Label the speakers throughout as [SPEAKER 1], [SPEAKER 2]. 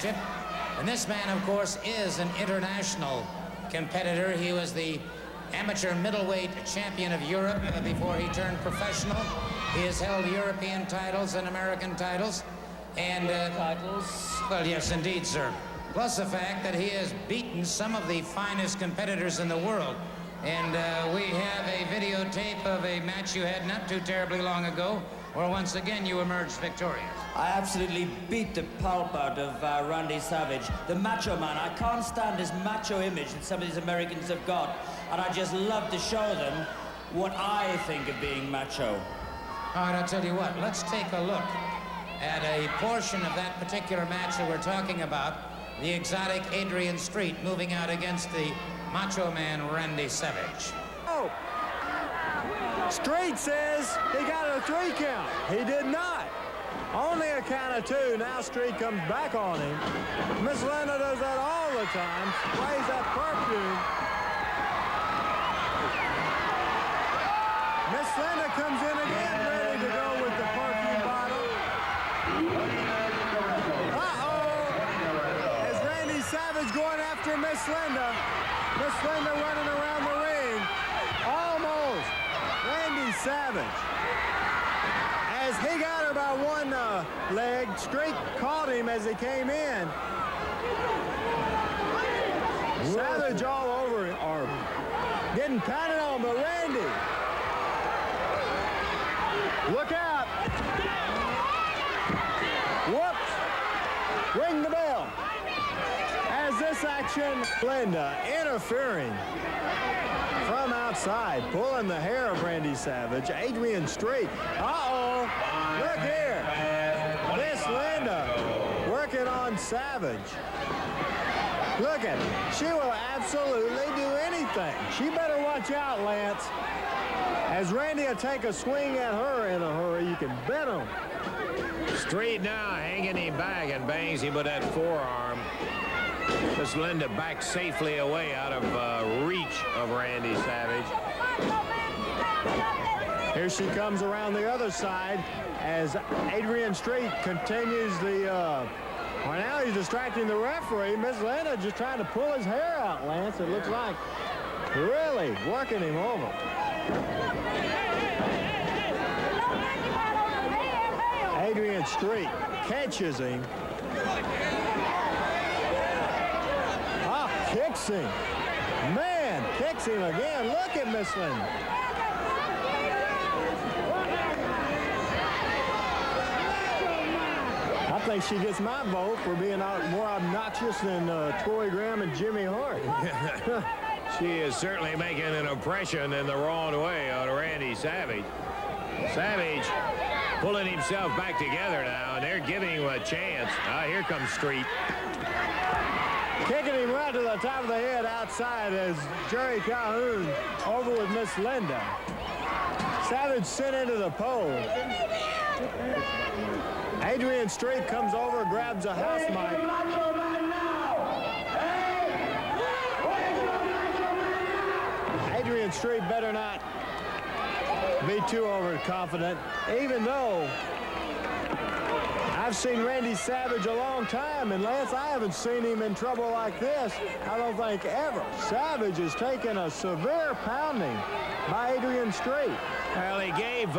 [SPEAKER 1] championship. And this man, of course, is an international competitor. He was the amateur middleweight champion of Europe before he turned professional. He has held European titles and American titles. And
[SPEAKER 2] titles?
[SPEAKER 1] Well, yes, indeed, sir. Plus the fact that he has beaten some of the finest competitors in the world. And we have a videotape of a match you had not too terribly long ago, where once again you emerged victorious.
[SPEAKER 2] I absolutely beat the pulp out of Randy Savage, the macho man. I can't stand this macho image that some of these Americans have got, and I just love to show them what I think of being macho.
[SPEAKER 1] All right, I'll tell you what, let's take a look at a portion of that particular match that we're talking about, the exotic Adrian Street moving out against the macho man Randy Savage.
[SPEAKER 3] Oh, Street says he got a 3 count. He did not. Only a count of 2. Now Street comes back on him. Miss Linda does that all the time. Sprays that perfume. Miss Linda comes in again, ready to go with the perfume bottle. Uh-oh! As Randy Savage going after Miss Linda. Miss Linda running around the ring. Almost. Randy Savage. As he got her by one leg, Street caught him as he came in. Savage all over it, or getting pounded on, but Randy. Look out. Whoops. Ring the bell. As this action, Linda interfering from outside, pulling the hair of Randy Savage. Adrian Street. Uh-oh. Look here. Miss Linda working on Savage. Look at it. She will absolutely do anything. She better watch out, Lance. As Randy will take a swing at her in a hurry, you can bet him.
[SPEAKER 4] Street now hanging him back and bangs him with that forearm. Miss Linda back safely away out of reach of Randy Savage.
[SPEAKER 3] Here she comes around the other side as Adrian Street continues the... well, now he's distracting the referee. Miss Linda just trying to pull his hair out, Lance. It looks like really working him over. Adrian Street catches him. Kicks him. Man, kicks him again. Look at Miss Linda. I think she gets my vote for being more obnoxious than Troy Graham and Jimmy Hart.
[SPEAKER 4] She is certainly making an impression in the wrong way on Randy Savage. Savage pulling himself back together now, and they're giving him a chance. Here comes Street.
[SPEAKER 3] Kicking him right to the top of the head outside as Jerry Calhoun over with Miss Linda. Savage sent into the pole. Adrian Street comes over, grabs a house mic. Adrian Street better not be too overconfident, even though I've seen Randy Savage a long time, and Lance, I haven't seen him in trouble like this, I don't think ever. Savage has taken a severe pounding by Adrian Street.
[SPEAKER 4] Well, he gave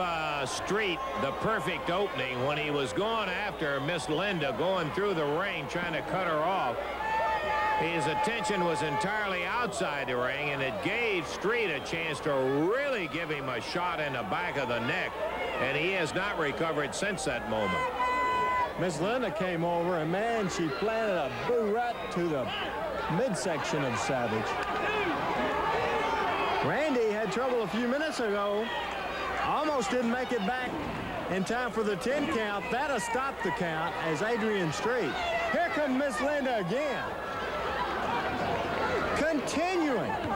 [SPEAKER 4] Street the perfect opening when he was going after Miss Linda, going through the ring, trying to cut her off. His attention was entirely outside the ring, and it gave Street a chance to really give him a shot in the back of the neck, and he has not recovered since that moment.
[SPEAKER 3] Miss Linda came over, and man, she planted a boot right to the midsection of Savage. Randy had trouble a few minutes ago. Almost didn't make it back in time for the 10 count. That'll stop the count as Adrian Street. Here comes Miss Linda again. Continuing.
[SPEAKER 4] Come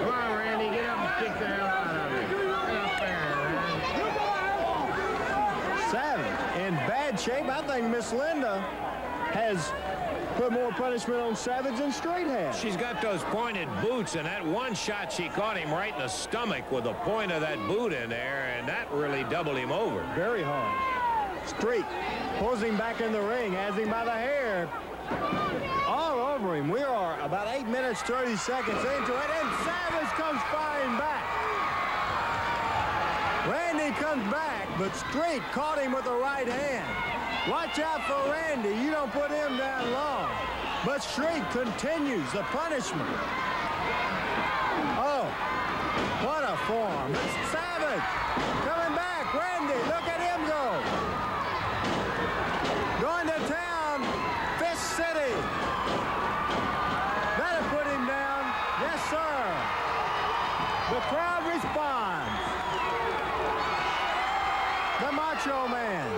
[SPEAKER 4] on, Randy, get up and kick the hell out of him. Get up there, man.
[SPEAKER 3] Savage in bad shape. I think Miss Linda has put more punishment on Savage than Street has.
[SPEAKER 4] She's got those pointed boots, and that one shot, she caught him right in the stomach with the point of that boot in there, and that really doubled him over.
[SPEAKER 3] Very hard. Street pulls him back in the ring, has him by the hair. All over him. We are about 8 minutes, 30 seconds into it, and Savage comes flying back. Randy comes back, but Street caught him with the right hand. Watch out for Randy. You don't put him down long. But Street continues the punishment. Oh, what a form. It's Savage coming back. Randy, look at him go. Going to town. Fist City. That'll put him down. Yes, sir. The crowd responds. The Macho Man.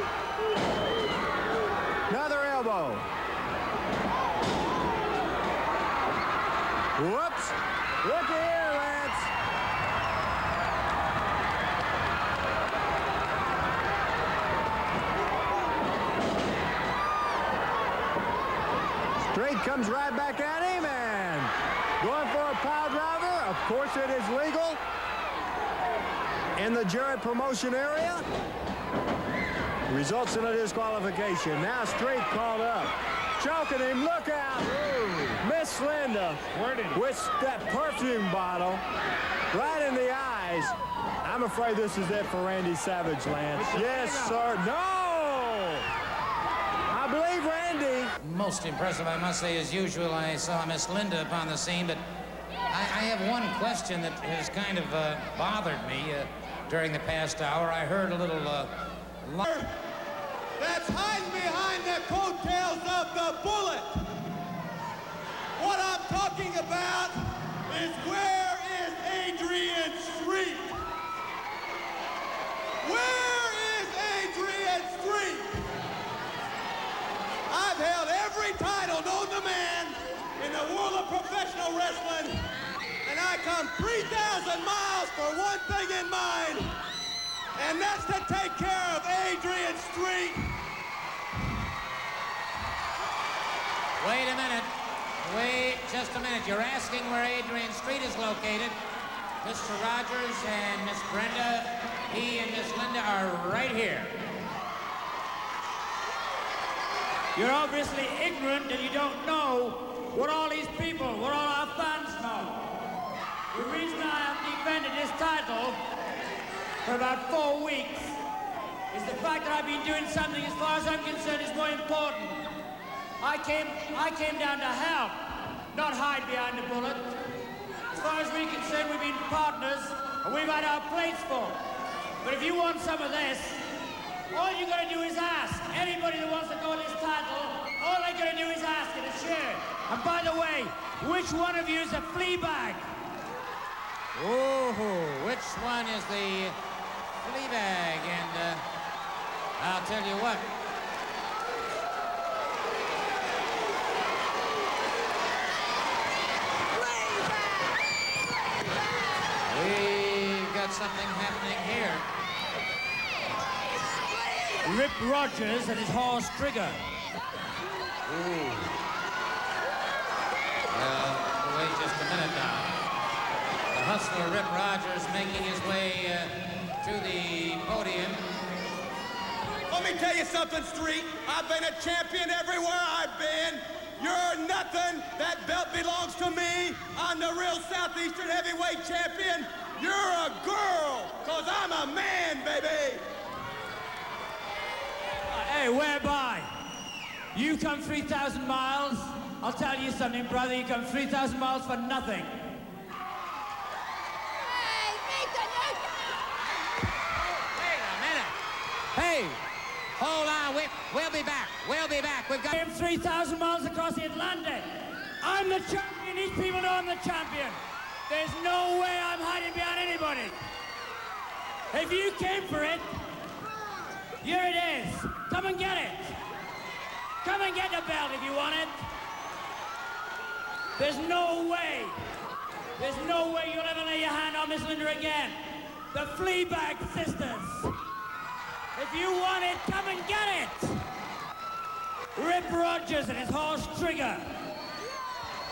[SPEAKER 3] Another elbow. Whoops. Look here, Lance. Street comes right back at him and going for a pile driver. Of course it is legal in the Jarrett promotion area. Results in a disqualification. Now Street called up. Choking him, look out. Miss Linda with that perfume bottle right in the eyes. I'm afraid this is it for Randy Savage, Lance. Yes, sir. No! I believe Randy.
[SPEAKER 1] Most impressive, I must say, as usual. I saw Miss Linda upon the scene, but I have one question that has kind of bothered me during the past hour. I heard a little...
[SPEAKER 5] That's hiding behind the coattails of the Bullet. What I'm talking about is where is Adrian Street? Where is Adrian Street? I've held every title known to man in the world of professional wrestling, and I come 3,000 miles for one thing in mind, and that's to take care of Adrian Street.
[SPEAKER 1] Wait a minute. Wait just a minute. You're asking where Adrian Street is located. Mr. Rogers and Miss Brenda, he and Miss Linda are right here.
[SPEAKER 2] You're obviously ignorant and you don't know what all these people, what all our fans know. The reason I have defended this title for about 4 weeks is the fact that I've been doing something, as far as I'm concerned, is more important. I came down to help, not hide behind the Bullet. As far as we're concerned, we've been partners, and we've had our plates full. But if you want some of this, all you gotta do is ask. Anybody that wants to go this title, all they gotta do is ask and it's here. And by the way, which one of you is a flea bag?
[SPEAKER 1] Ooh, which one is the flea bag? And I'll tell you what. We've got something happening here.
[SPEAKER 2] Rip Rogers and his horse Trigger.
[SPEAKER 1] Ooh. Well, wait just a minute now. The hustler Rip Rogers making his way to the podium.
[SPEAKER 5] Let me tell you something, Street. I've been a champion everywhere I've been. You're nothing. That belt belongs to me. I'm the real Southeastern heavyweight champion. You're a girl, cause I'm a man, baby.
[SPEAKER 2] Hey, whereby? You come 3,000 miles. I'll tell you something, brother. You come 3,000 miles for nothing.
[SPEAKER 1] Wait a minute. Hey, hold on. We'll be back. We'll be back. We've got...
[SPEAKER 2] I am 3,000 miles across the Atlantic. I'm the champion. These people know I'm the champion. There's no way I'm hiding behind anybody. If you came for it, here it is. Come and get it. Come and get the belt if you want it. There's no way. There's no way you'll ever lay your hand on Miss Linda again. The Fleabag Sisters. If you want it, come and get it. Rip Rogers and his horse Trigger.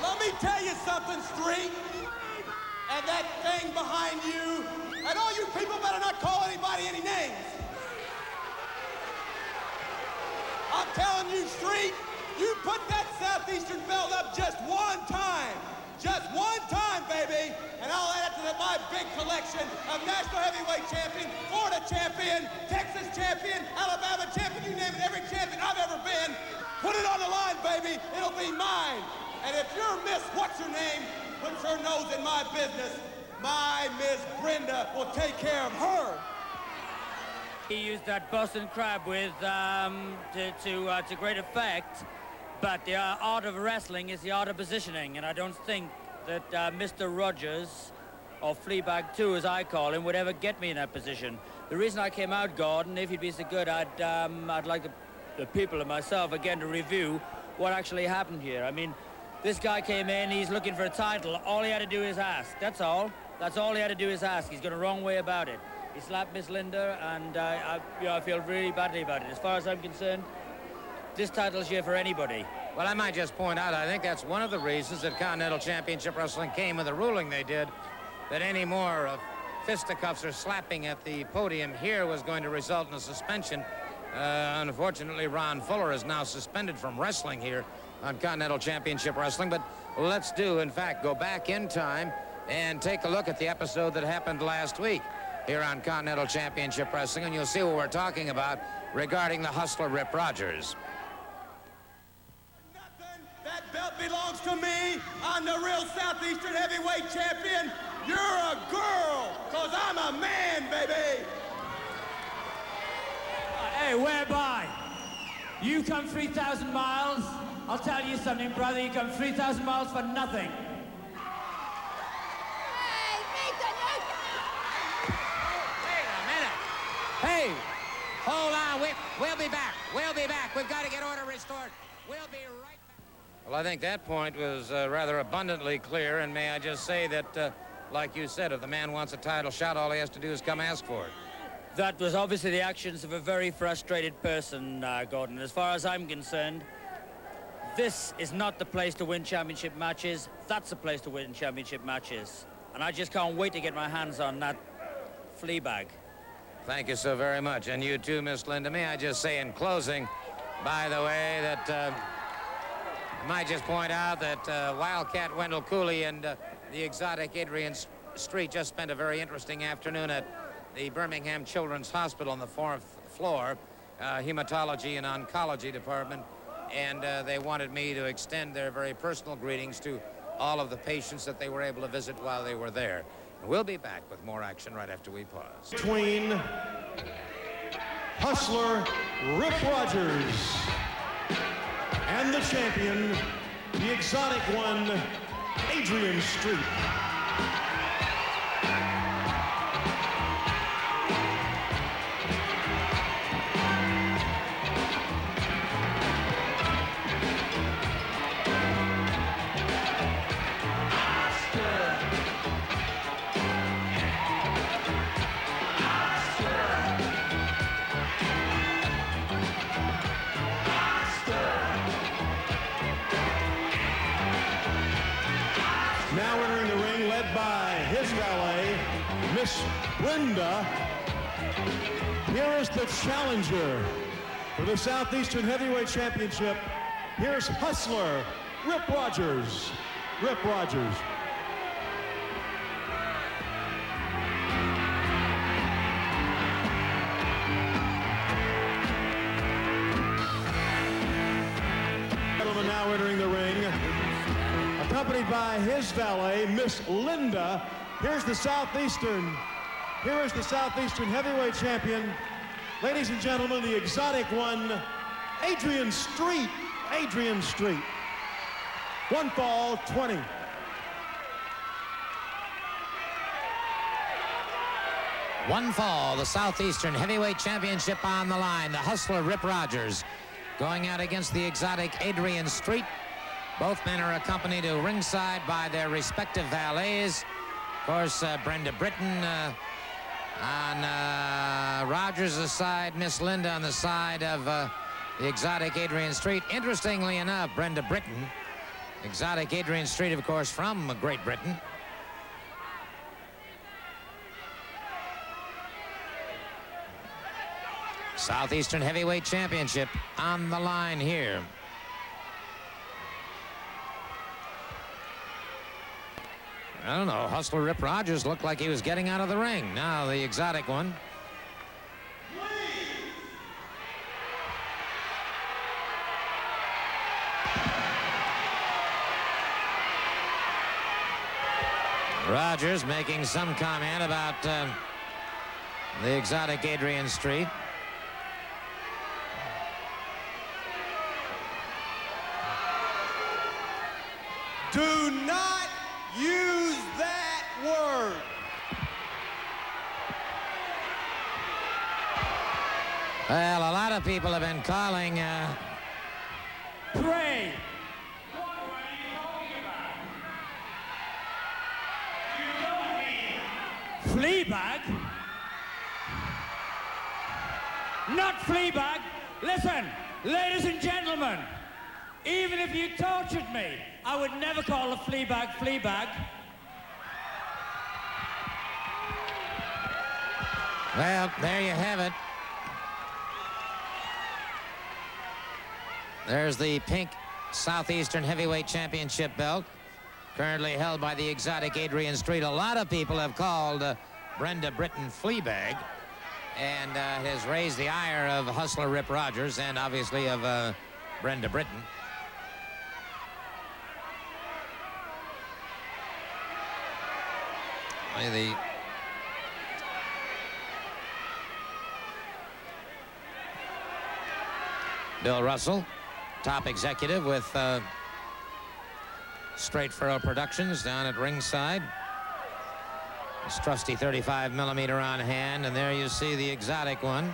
[SPEAKER 5] Let me tell you something, Street. And that thing behind you, and all you people better not call anybody any names. telling you, Street, you put that Southeastern belt up just one time. Just one time, baby. And I'll add it to my big collection of national heavyweight champion, Florida champion, Texas champion, Alabama champion, you name it, every champion I've ever been. Put it on the line, baby. It'll be mine. And if your Miss What's-Her-Name puts her nose in my business, my Miss Brenda will take care of her.
[SPEAKER 2] He used that Boston Crab with to great effect, but the art of wrestling is the art of positioning, and I don't think that Mr. Rogers, or Fleabag 2 as I call him, would ever get me in that position. The reason I came out, Gordon, if you'd be so good, I'd like the people and myself again to review what actually happened here. I mean, this guy came in, he's looking for a title. All he had to do is ask, that's all. That's all he had to do is ask. He's gone the wrong way about it. He slapped Miss Linda, and I feel really badly about it. As far as I'm concerned, this title's here for anybody.
[SPEAKER 1] Well, I might just point out, I think that's one of the reasons that Continental Championship Wrestling came with the ruling they did, that any more of fisticuffs or slapping at the podium here was going to result in a suspension. Unfortunately, Ron Fuller is now suspended from wrestling here on Continental Championship Wrestling, but let's in fact, go back in time and take a look at the episode that happened last week here on Continental Championship Wrestling, and you'll see what we're talking about regarding the Hustler Rip Rogers.
[SPEAKER 5] Nothing. That belt belongs to me. I'm the real Southeastern heavyweight champion. You're a girl, because I'm a man, baby.
[SPEAKER 2] Hey, whereby? You come 3,000 miles. I'll tell you something, brother. You come 3,000 miles for nothing.
[SPEAKER 1] Hey, hold on. We'll be back. We'll be back. We've got to get order restored. We'll be right back. Well, I think that point was rather abundantly clear, and may I just say that, like you said, if the man wants a title shot, all he has to do is come ask for it.
[SPEAKER 2] That was obviously the actions of a very frustrated person, Gordon. As far as I'm concerned, this is not the place to win championship matches. That's the place to win championship matches. And I just can't wait to get my hands on that Fleabag.
[SPEAKER 1] Thank you so very much. And you too, Miss Linda. May I just say in closing, by the way, that I might just point out that Wildcat Wendell Cooley and the exotic Adrian Street just spent a very interesting afternoon at the Birmingham Children's Hospital on the 4th floor, hematology and oncology department, and they wanted me to extend their very personal greetings to all of the patients that they were able to visit while they were there. We'll be back with more action right after we pause.
[SPEAKER 3] Between Hustler Rip Rogers and the champion, the exotic one, Adrian Street. Now entering the ring, led by his valet, Miss Brenda. Here is the challenger for the Southeastern Heavyweight Championship. Here's Hustler Rip Rogers. Rip Rogers. Gentlemen now entering the ring, accompanied by his valet, Miss Linda. Here's the Southeastern Heavyweight Champion. Ladies and gentlemen, the exotic one, Adrian Street. Adrian Street. One fall, 20.
[SPEAKER 1] One fall, the Southeastern Heavyweight Championship on the line. The Hustler Rip Rogers going out against the exotic Adrian Street. Both men are accompanied to ringside by their respective valets. Of course, Brenda Britton on Rogers' side, Miss Linda on the side of the exotic Adrian Street. Interestingly enough, Brenda Britton, exotic Adrian Street, of course, from Great Britain. Southeastern Heavyweight Championship on the line here. I don't know. Hustler Rip Rogers looked like he was getting out of the ring. Now the exotic one. Rogers making some comment about the exotic Adrian Street.
[SPEAKER 5] Do not use that word.
[SPEAKER 1] Well, a lot of people have been calling
[SPEAKER 2] Pray. Fleabag? Not Fleabag. Listen, ladies and gentlemen, even if you tortured me, I would never call a Fleabag Fleabag.
[SPEAKER 1] Well, there you have it. There's the pink Southeastern Heavyweight Championship belt, currently held by the exotic Adrian Street. A lot of people have called Brenda Britton Fleabag, and has raised the ire of Hustler Rip Rogers and obviously of Brenda Britton. The Bill Russell, top executive with Straight Furrow Productions down at ringside. His trusty 35mm on hand, and there you see the exotic one,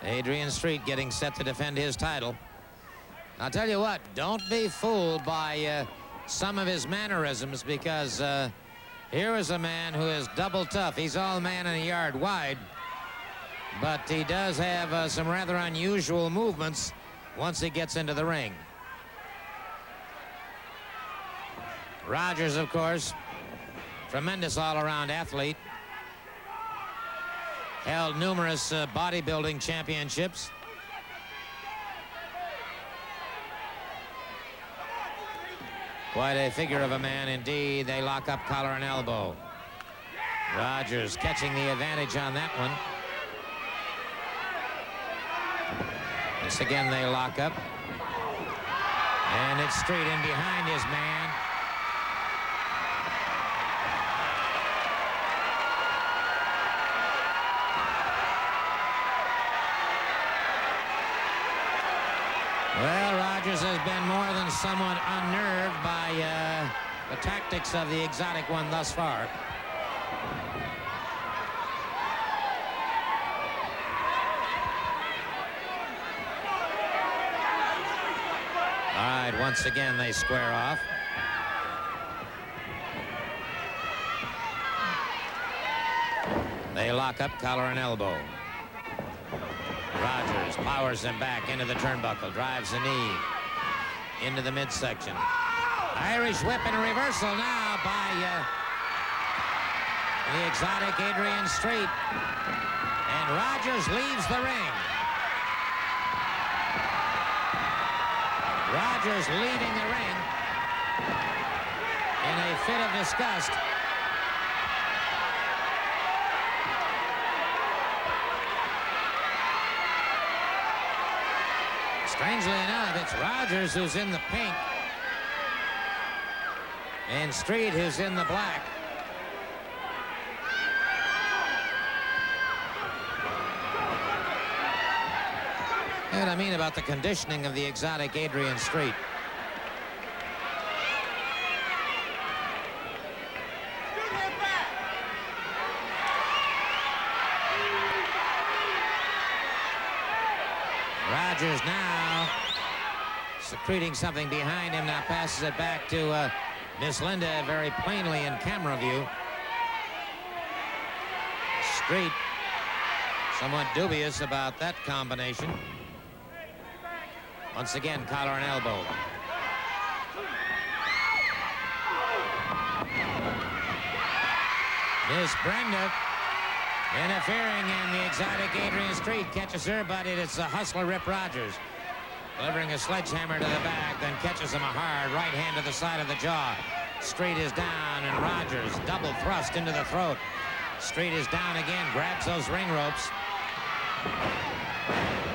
[SPEAKER 1] Adrian Street, getting set to defend his title. I'll tell you what, don't be fooled by some of his mannerisms, because here is a man who is double tough. He's all man in a yard wide, but he does have some rather unusual movements once he gets into the ring. Rogers, of course, tremendous all-around athlete. Held numerous bodybuilding championships. Quite a figure of a man indeed. They lock up collar and elbow. Rogers catching the advantage on that one. Once again they lock up. And it's Street in behind his man. Well, Rogers has been more than somewhat unnerved by the tactics of the exotic one thus far. All right, once again they square off. They lock up collar and elbow. Rogers powers him back into the turnbuckle, drives the knee into the midsection. Irish whip and reversal now by the exotic Adrian Street. And Rogers leaves the ring. Rogers leaving the ring in a fit of disgust. Strangely enough, it's Rogers who's in the pink and Street who's in the black. You know what I mean about the conditioning of the exotic Adrian Street. Rogers now secreting something behind him, now passes it back to Miss Linda very plainly in camera view. Street somewhat dubious about that combination. Once again, collar and elbow. Miss Brenda Interfering, and the exotic Adrian Street catches her, but it's a hustler Rip Rogers. Delivering a sledgehammer to the back, then catches him a hard right hand to the side of the jaw. Street is down, and Rogers double thrust into the throat. Street is down again, grabs those ring ropes.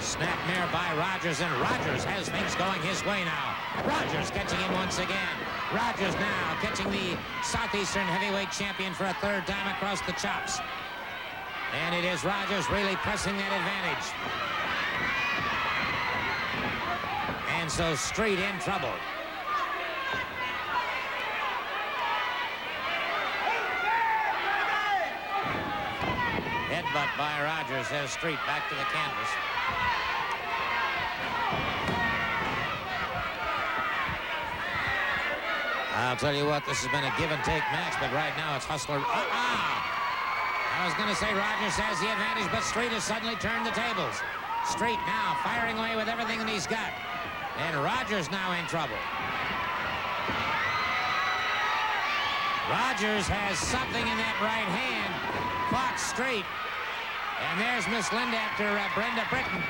[SPEAKER 1] Snap mare by Rogers, and Rogers has things going his way now. Rogers catching him once again. Rogers now catching the Southeastern heavyweight champion for a third time across the chops. And it is Rogers really pressing that advantage. And so Street in trouble. Headbutt by Rogers has Street back to the canvas. I'll tell you what, this has been a give-and-take match, but right now it's hustler. I was going to say Rogers has the advantage, but Street has suddenly turned the tables. Street now firing away with everything that he's got. And Rogers now in trouble. Rogers has something in that right hand. Caught Street. And there's Miss Linda after Brenda Britton.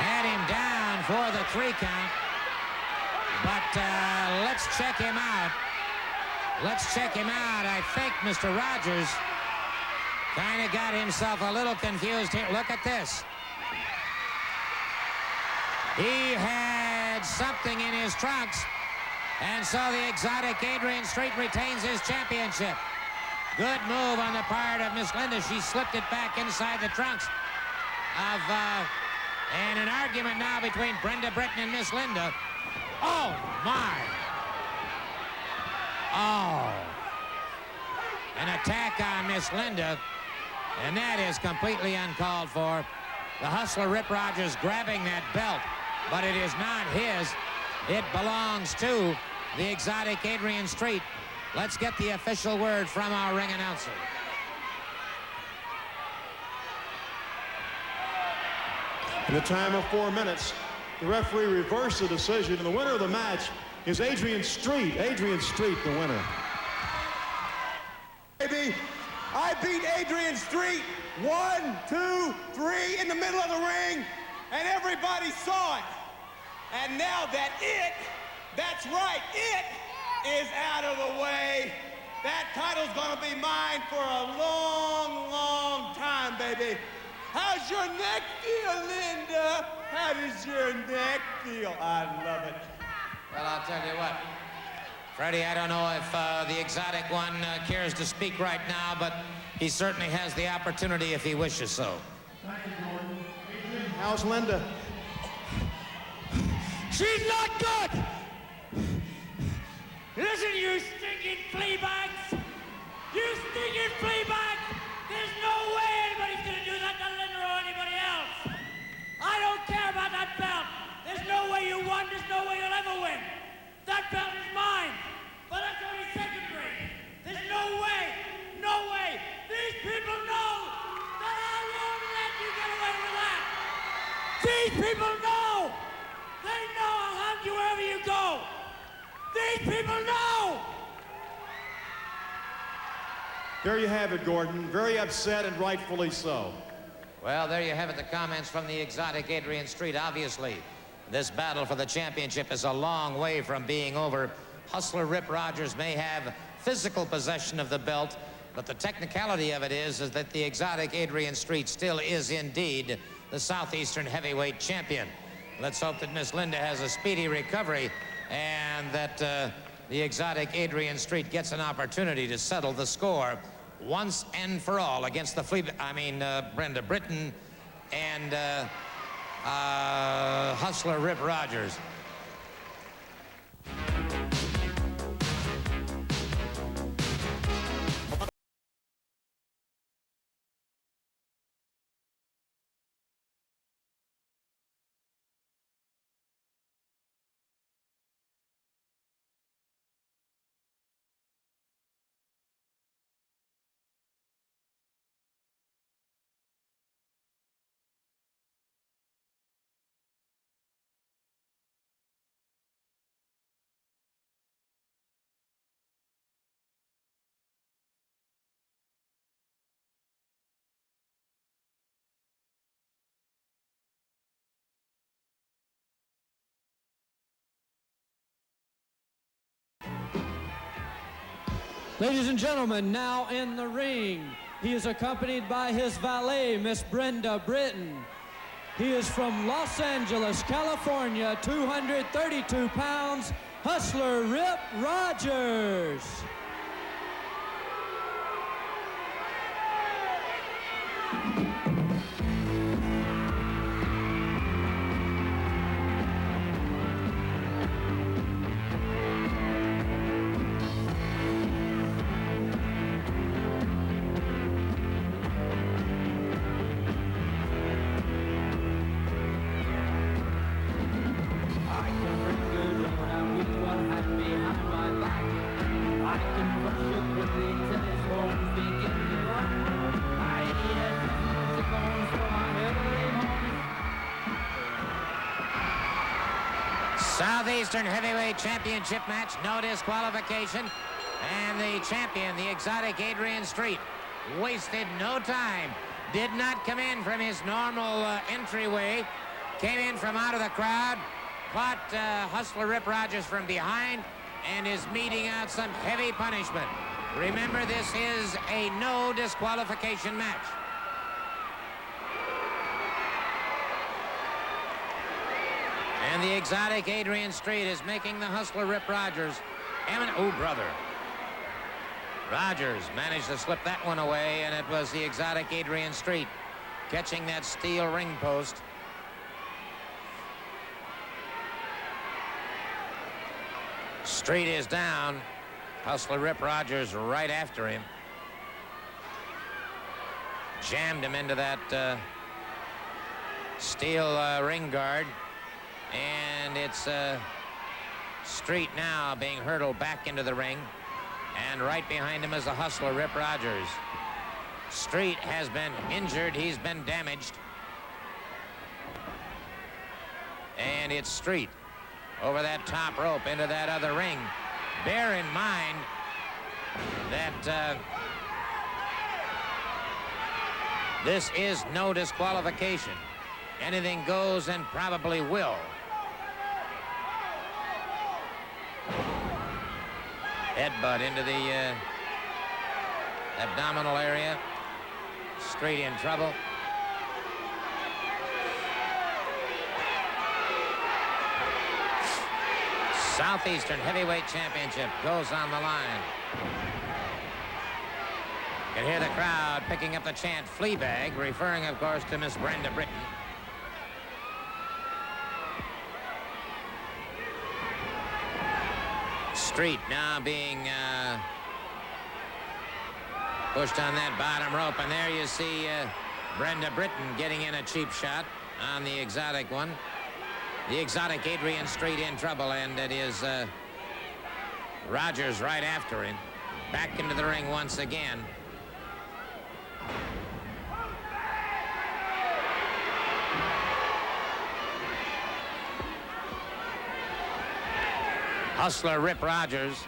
[SPEAKER 1] Had him down for the 3 count. But let's check him out. Let's check him out. I think Mr. Rogers kind of got himself a little confused here. Look at this. He had something in his trunks, and so the exotic Adrian Street retains his championship. Good move on the part of Miss Linda. She slipped it back inside the trunks of, and an argument now between Brenda Britton and Miss Linda. Oh, my. Oh. An attack on Miss Linda, and that is completely uncalled for. The hustler Rip Rogers grabbing that belt, but it is not his. It belongs to the exotic Adrian Street. Let's get the official word from our ring announcer.
[SPEAKER 6] In the time of 4 minutes, the referee reversed the decision, and the winner of the match is Adrian Street. Adrian Street, the winner.
[SPEAKER 5] Baby, I beat Adrian Street 1, 2, 3 in the middle of the ring, and everybody saw it. And now that that's right, it is out of the way. That title's gonna be mine for a long, long time, baby. How's your neck feel, Linda? How does your neck feel? I love it.
[SPEAKER 1] Well, I'll tell you what, Freddie, I don't know if the exotic one cares to speak right now, but he certainly has the opportunity if he wishes so.
[SPEAKER 6] How's Linda?
[SPEAKER 2] She's not good! Listen, you stinking flea bags! You stinking flea bags! There's no way anybody's gonna do that to Linda or anybody else! I don't care about that belt! There's no way you won, there's no way you'll ever win! That belt is mine! But that's only secondary! There's no way! No way! These people know that I won't let you get away with that! These people know! They know I'll hunt you wherever you go! These people know!
[SPEAKER 6] There you have it, Gordon. Very upset, and rightfully so.
[SPEAKER 1] Well, there you have it, the comments from the exotic Adrian Street. Obviously, this battle for the championship is a long way from being over. Hustler Rip Rogers may have physical possession of the belt, but the technicality of it is that the exotic Adrian Street still is indeed the Southeastern heavyweight champion. Let's hope that Miss Linda has a speedy recovery and that the exotic Adrian Street gets an opportunity to settle the score once and for all against the Brenda Britton and hustler Rip Rogers.
[SPEAKER 7] Ladies and gentlemen, now in the ring, he is accompanied by his valet, Miss Brenda Britton. He is from Los Angeles, California, 232 pounds, Hustler Rip Rogers.
[SPEAKER 1] Southeastern Heavyweight Championship match, no disqualification. And the champion, the exotic Adrian Street, wasted no time. Did not come in from his normal entryway. Came in from out of the crowd. Caught Hustler Rip Rogers from behind and is meting out some heavy punishment. Remember, this is a no disqualification match. And the exotic Adrian Street is making the Hustler Rip Rogers. Oh, brother. Rogers managed to slip that one away, and it was the exotic Adrian Street catching that steel ring post. Street is down. Hustler Rip Rogers right after him. Jammed him into that steel ring guard. And it's Street now being hurtled back into the ring. And right behind him is the Hustler Rip Rogers. Street has been injured. He's been damaged. And it's Street over that top rope into that other ring. Bear in mind that this is no disqualification. Anything goes and probably will. Headbutt into the abdominal area. Street in trouble. Southeastern Heavyweight Championship goes on the line. You can hear the crowd picking up the chant Fleabag, referring, of course, to Miss Brenda Britton. Street now being pushed on that bottom rope, and there you see Brenda Britton getting in a cheap shot on the exotic one. The exotic Adrian Street in trouble, and it is Rogers right after him. Back into the ring once again. Hustler Rip Rogers,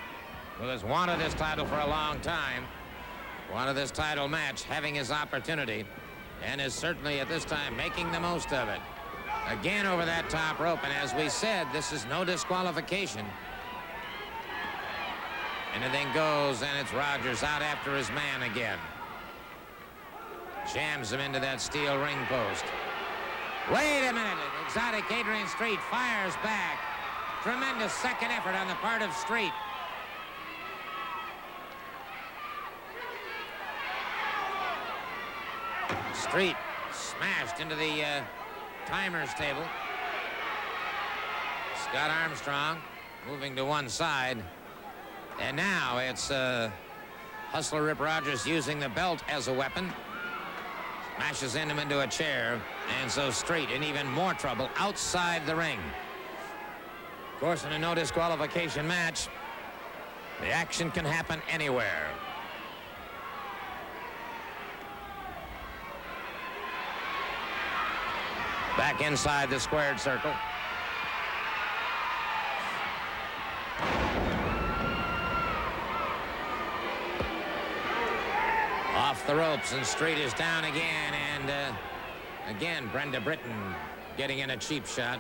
[SPEAKER 1] who has wanted this title for a long time, wanted this title match, having his opportunity, and is certainly at this time making the most of it. Again over that top rope, and as we said, this is no disqualification. Anything goes, and it's Rogers out after his man again. Jams him into that steel ring post. Wait a minute, exotic Adrian Street fires back. Tremendous second effort on the part of Street. Street smashed into the timer's table. Scott Armstrong moving to one side. And now it's Hustler Rip Rogers using the belt as a weapon. Smashes him into a chair. And so Street in even more trouble outside the ring. Of course, in a no disqualification match, the action can happen anywhere. Back inside the squared circle. Off the ropes, and Street is down again, and again Brenda Britton getting in a cheap shot.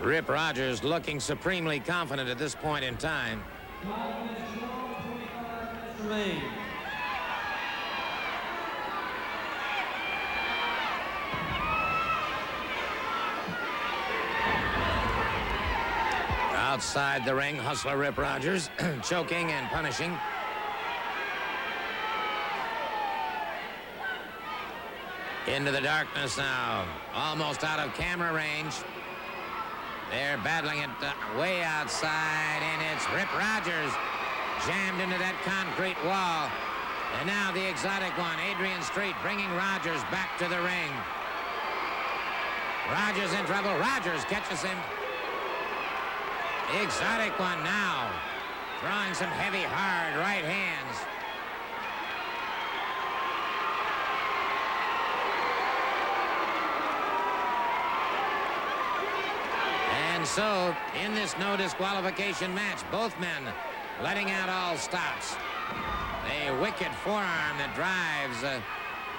[SPEAKER 1] Rip Rogers looking supremely confident at this point in time. Outside the ring, Hustler Rip Rogers choking and punishing. Into the darkness now, almost out of camera range. They're battling it way outside, and it's Rip Rogers jammed into that concrete wall. And now the exotic one, Adrian Street, bringing Rogers back to the ring. Rogers in trouble. Rogers catches him. The exotic one now throwing some heavy, hard right hands. And so, in this no disqualification match, both men letting out all stops. A wicked forearm that drives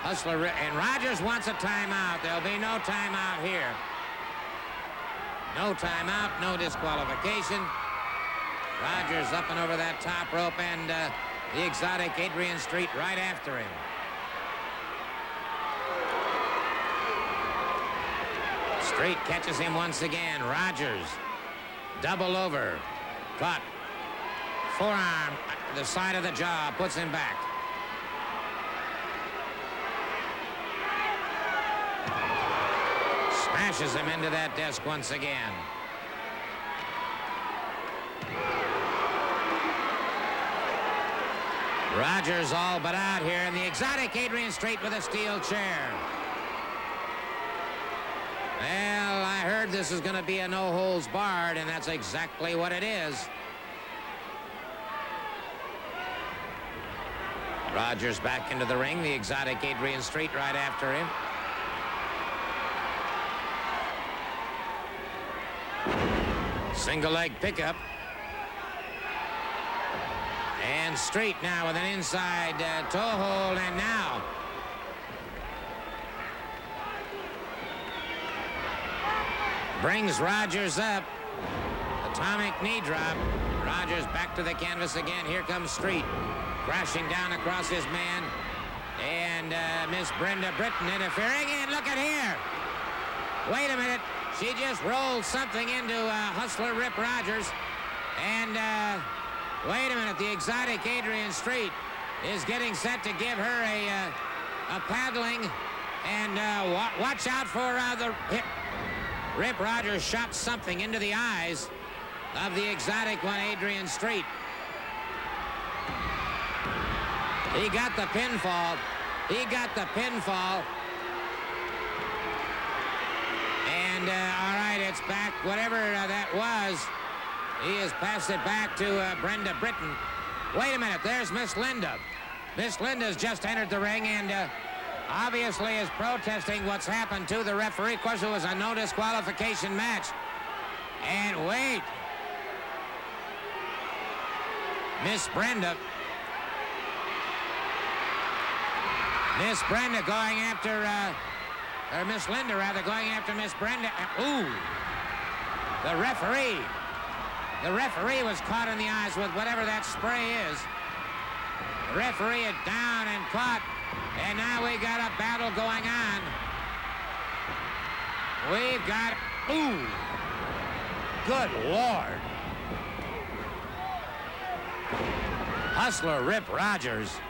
[SPEAKER 1] Hustler. And Rogers wants a timeout. There'll be no timeout here. No timeout, no disqualification. Rogers up and over that top rope, and the exotic Adrian Street right after him. Street catches him once again. Rogers double over. Caught. Forearm, the side of the jaw, puts him back. Smashes him into that desk once again. Rogers all but out here, and the exotic Adrian Street with a steel chair. Well, I heard this is going to be a no holds barred, and that's exactly what it is. Rogers back into the ring, the exotic Adrian Street right after him. Single leg pickup. And Street now with an inside toe hold, and now brings Rogers up. Atomic knee drop. Rogers back to the canvas again. Here comes Street. Crashing down across his man. And Miss Brenda Britton interfering. And look at here. Wait a minute. She just rolled something into Hustler Rip Rogers. And wait a minute. The exotic Adrian Street is getting set to give her a paddling. And watch out for the hip. Rip Rogers shot something into the eyes of the exotic one, Adrian Street. He got the pinfall. He got the pinfall. And, all right, it's back. Whatever that was, he has passed it back to Brenda Britton. Wait a minute. There's Miss Linda. Miss Linda's just entered the ring and obviously is protesting what's happened to the referee. Of course, it was a no disqualification match. And wait. Miss Brenda going after, or Miss Linda rather, going after Miss Brenda. Ooh, the referee was caught in the eyes with whatever that spray is. The referee is down and caught, and now we got a battle going on. We've got, ooh, good Lord. Hustler Rip Rogers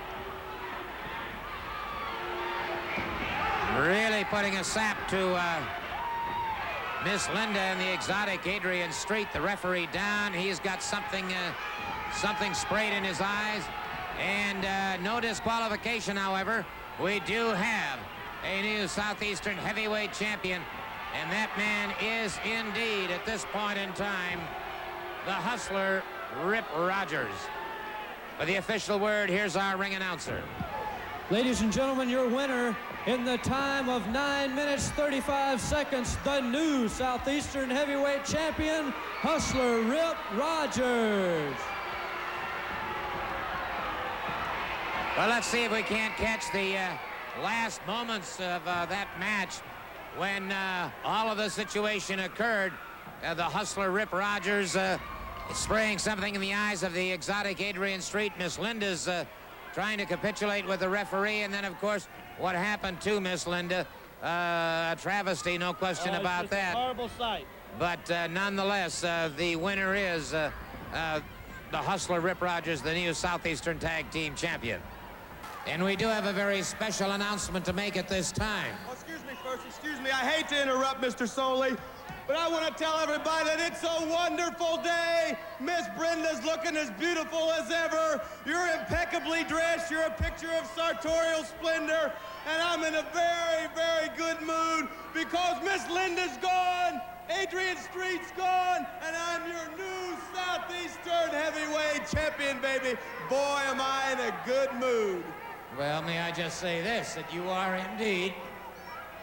[SPEAKER 1] really putting a sap to Miss Linda and the exotic Adrian Street. The referee down. He's got something sprayed in his eyes. And no disqualification, however. We do have a new Southeastern heavyweight champion. And that man is indeed, at this point in time, the Hustler Rip Rogers. For the official word, here's our ring announcer.
[SPEAKER 7] Ladies and gentlemen, your winner in the time of 9 minutes 35 seconds, the new Southeastern heavyweight champion, Hustler Rip Rogers.
[SPEAKER 1] Well, let's see if we can't catch the last moments of that match when all of the situation occurred. the hustler Rip Rogers spraying something in the eyes of the exotic Adrian Street. Miss Linda's trying to capitulate with the referee, and then, of course, what happened to Miss Linda? A travesty, no question about that.
[SPEAKER 8] A horrible sight.
[SPEAKER 1] But nonetheless, the winner is the hustler Rip Rogers, the new Southeastern Tag Team Champion. And we do have a very special announcement to make at this time.
[SPEAKER 5] Oh, excuse me first, excuse me. I hate to interrupt, Mr. Soley, but I want to tell everybody that it's a wonderful day. Miss Brenda's looking as beautiful as ever. You're impeccably dressed. You're a picture of sartorial splendor. And I'm in a very, very good mood because Miss Linda's gone, Adrian Street's gone, and I'm your new Southeastern Heavyweight Champion, baby. Boy, am I in a good mood.
[SPEAKER 1] Well, may I just say this, that you are indeed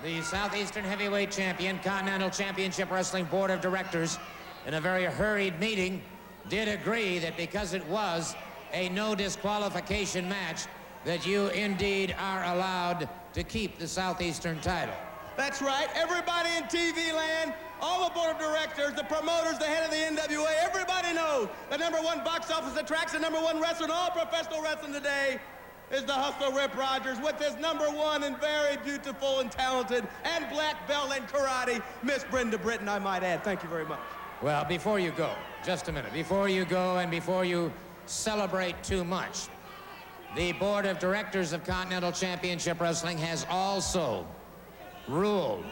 [SPEAKER 1] the Southeastern Heavyweight Champion. Continental Championship Wrestling Board of Directors, in a very hurried meeting, did agree that because it was a no disqualification match, that you indeed are allowed to keep the Southeastern title.
[SPEAKER 5] That's right. Everybody in TV land, all the board of directors, the promoters, the head of the NWA, everybody knows the #1 box office attraction, #1 wrestler in all professional wrestling today is the hustler Rip Rogers with his #1 and very beautiful and talented and black belt in karate, Miss Brenda Britton, I might add. Thank you very much.
[SPEAKER 1] Well, before you go, just a minute, before you go and before you celebrate too much, the board of directors of Continental Championship Wrestling has also ruled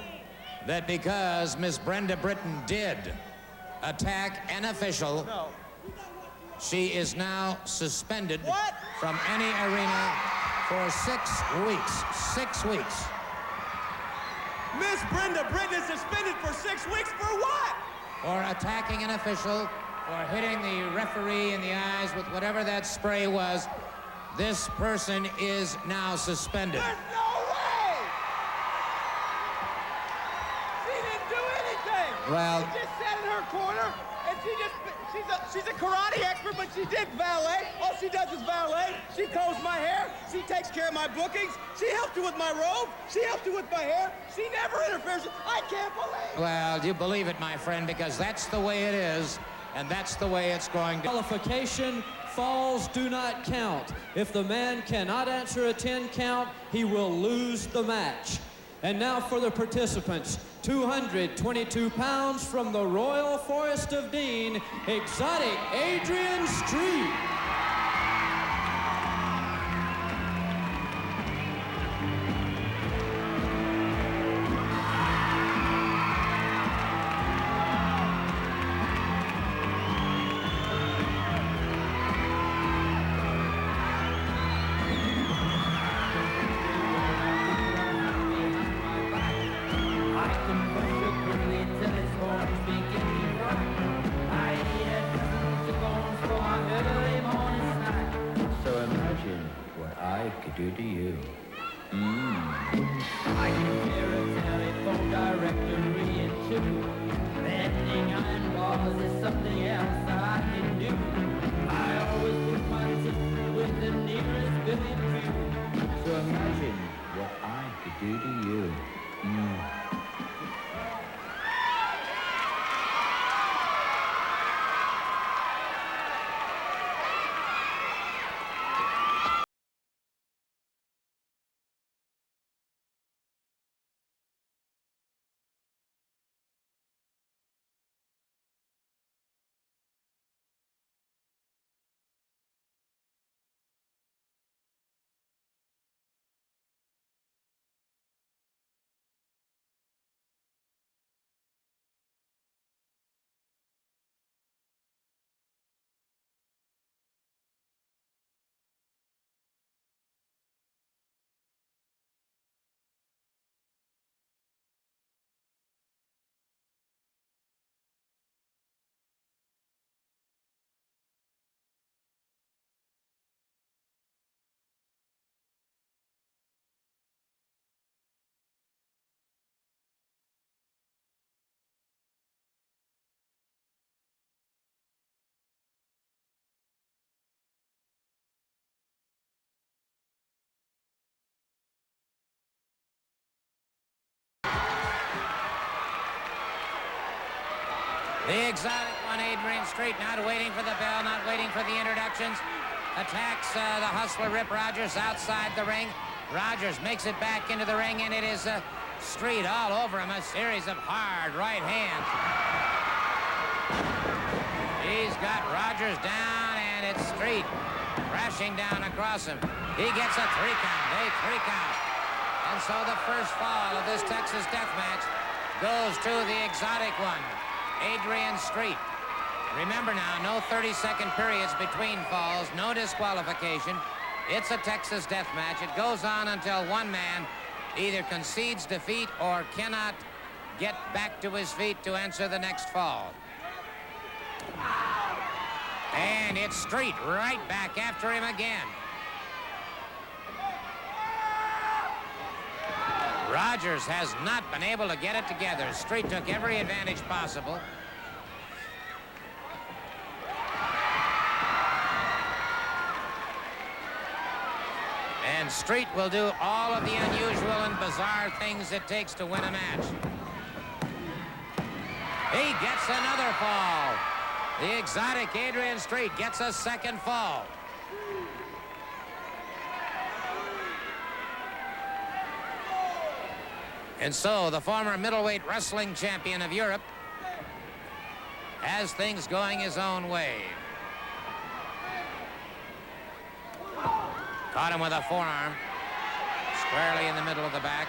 [SPEAKER 1] that because Miss Brenda Britton did attack an official, she is now suspended from any arena for 6 weeks. 6 weeks.
[SPEAKER 5] Miss Brenda Britton is suspended for 6 weeks for what?
[SPEAKER 1] For attacking an official, or hitting the referee in the eyes with whatever that spray was. This person is now suspended.
[SPEAKER 5] There's no way! She didn't do anything!
[SPEAKER 1] Well,
[SPEAKER 5] She just sat in her corner, and she's a karate expert, but she did valet. All she does is valet. She combs my hair. She takes care of my bookings. She helped you with my robe. She helped you with my hair. She never interferes. I can't believe it.
[SPEAKER 1] Well, you believe it, my friend, because that's the way it is, and that's the way it's going to.
[SPEAKER 7] Qualification, falls do not count. If the man cannot answer a 10 count, he will lose the match. And now for the participants, 222 pounds from the Royal Forest of Dean, exotic Adrian Street.
[SPEAKER 9] I could do to you. I can hear a telephone directory in two. Bending iron bars is something else I can do. I always put my teeth with the nearest billion few. So imagine what I could do to you.
[SPEAKER 1] The exotic one, Adrian Street, not waiting for the bell, not waiting for the introductions. Attacks the hustler Rip Rogers outside the ring. Rogers makes it back into the ring, and it is Street all over him. A series of hard right hands. He's got Rogers down, and it's Street crashing down across him. He gets a 3 count, a 3 count. And so the first fall of this Texas death match goes to the exotic one, Adrian Street. Remember now, no 30-second periods between falls, no disqualification. It's a Texas death match. It goes on until one man either concedes defeat or cannot get back to his feet to answer the next fall. And it's Street right back after him again. Rogers has not been able to get it together. Street took every advantage possible. And Street will do all of the unusual and bizarre things it takes to win a match. He gets another fall. The exotic Adrian Street gets a second fall. And so the former middleweight wrestling champion of Europe has things going his own way. Caught him with a forearm, squarely in the middle of the back.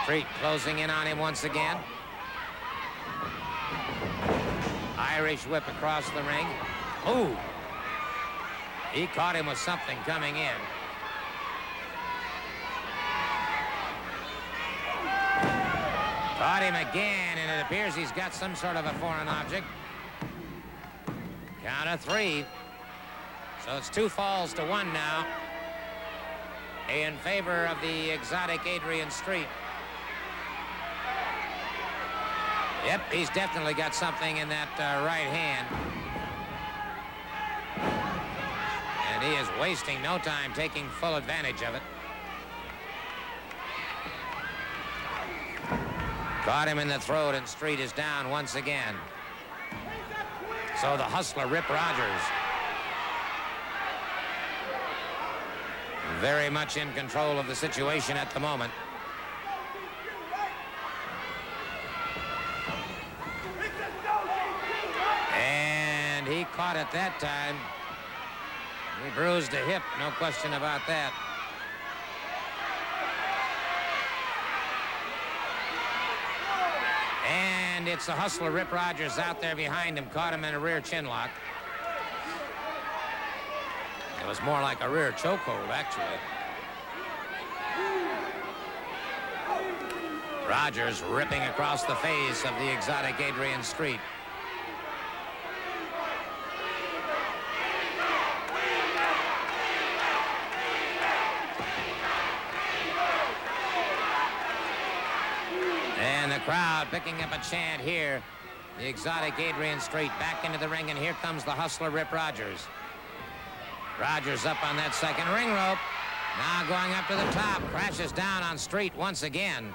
[SPEAKER 1] Street closing in on him once again. Irish whip across the ring. Ooh! He caught him with something coming in. Caught him again, and it appears he's got some sort of a foreign object. Count of 3. So it's 2 falls to 1 now in favor of the exotic Adrian Street. Yep, he's definitely got something in that right hand. And he is wasting no time taking full advantage of it. Caught him in the throat, and Street is down once again. So the hustler, Rip Rogers, very much in control of the situation at the moment. And he caught it that time. He bruised a hip, no question about that. And it's the hustler, Rip Rogers, out there behind him, caught him in a rear chin lock. It was more like a rear chokehold, actually. Rogers ripping across the face of the exotic Adrian Street. And the crowd picking up a chant here. The exotic Adrian Street back into the ring, and here comes the hustler, Rip Rogers. Rogers up on that second ring rope. Now going up to the top, crashes down on Street once again.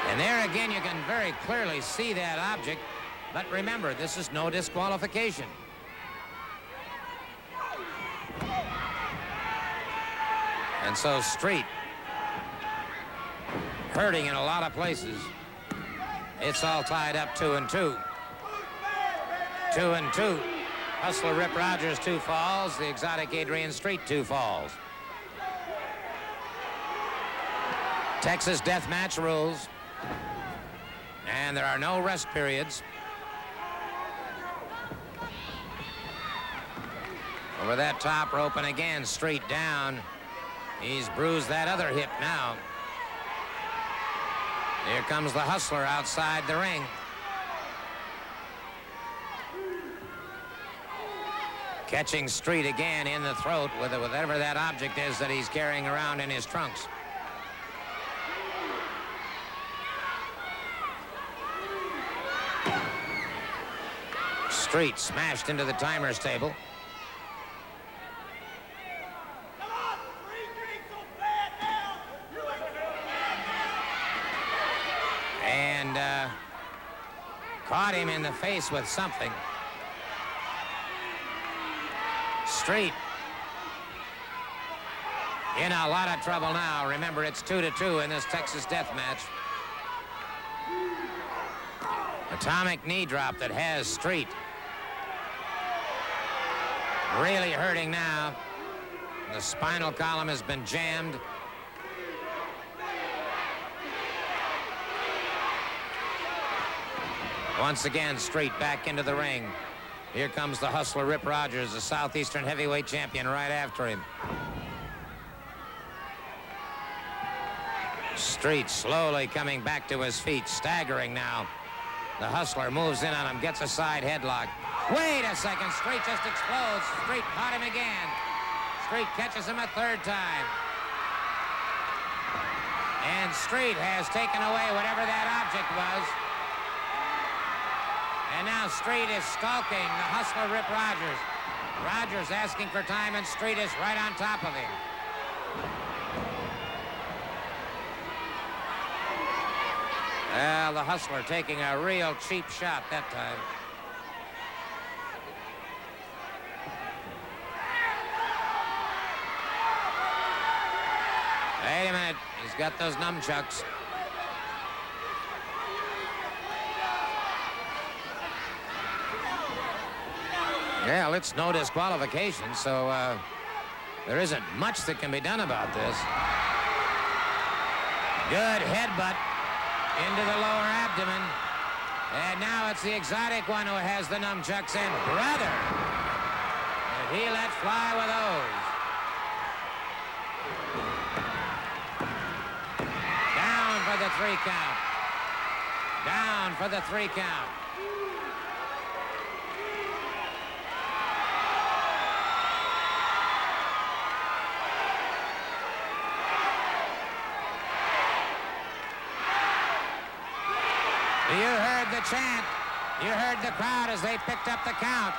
[SPEAKER 1] And there again, you can very clearly see that object. But remember, this is no disqualification. And so Street hurting in a lot of places. It's all tied up 2-2. 2-2. Hustler Rip Rogers 2 falls. The exotic Adrian Street 2 falls. Texas deathmatch rules. And there are no rest periods. Over that top rope, and again, Street down. He's bruised that other hip now. Here comes the hustler outside the ring. Catching Street again in the throat with whatever that object is that he's carrying around in his trunks. Street smashed into the timer's table.
[SPEAKER 5] Come on, 3 drinks will
[SPEAKER 1] Caught him in the face with something. Street in a lot of trouble now. Remember, it's 2-2 in this Texas death match. Atomic knee drop that has Street really hurting now. The spinal column has been jammed. Once again, Street back into the ring. Here comes the hustler, Rip Rogers, the Southeastern heavyweight champion, right after him. Street slowly coming back to his feet, staggering now. The hustler moves in on him, gets a side headlock. Wait a second, Street just explodes. Street caught him again. Street catches him a third time. And Street has taken away whatever that object was. And now Street is stalking the hustler, Rip Rogers. Rogers asking for time, and Street is right on top of him. Well, the hustler taking a real cheap shot that time. Wait a minute. He's got those nunchucks. Yeah, it's no disqualification, so there isn't much that can be done about this. Good headbutt into the lower abdomen. And now it's the exotic one who has the nunchucks in. Brother! But he let fly with those. Down for the 3 count. Down for the 3 count. You heard the chant. You heard the crowd as they picked up the count.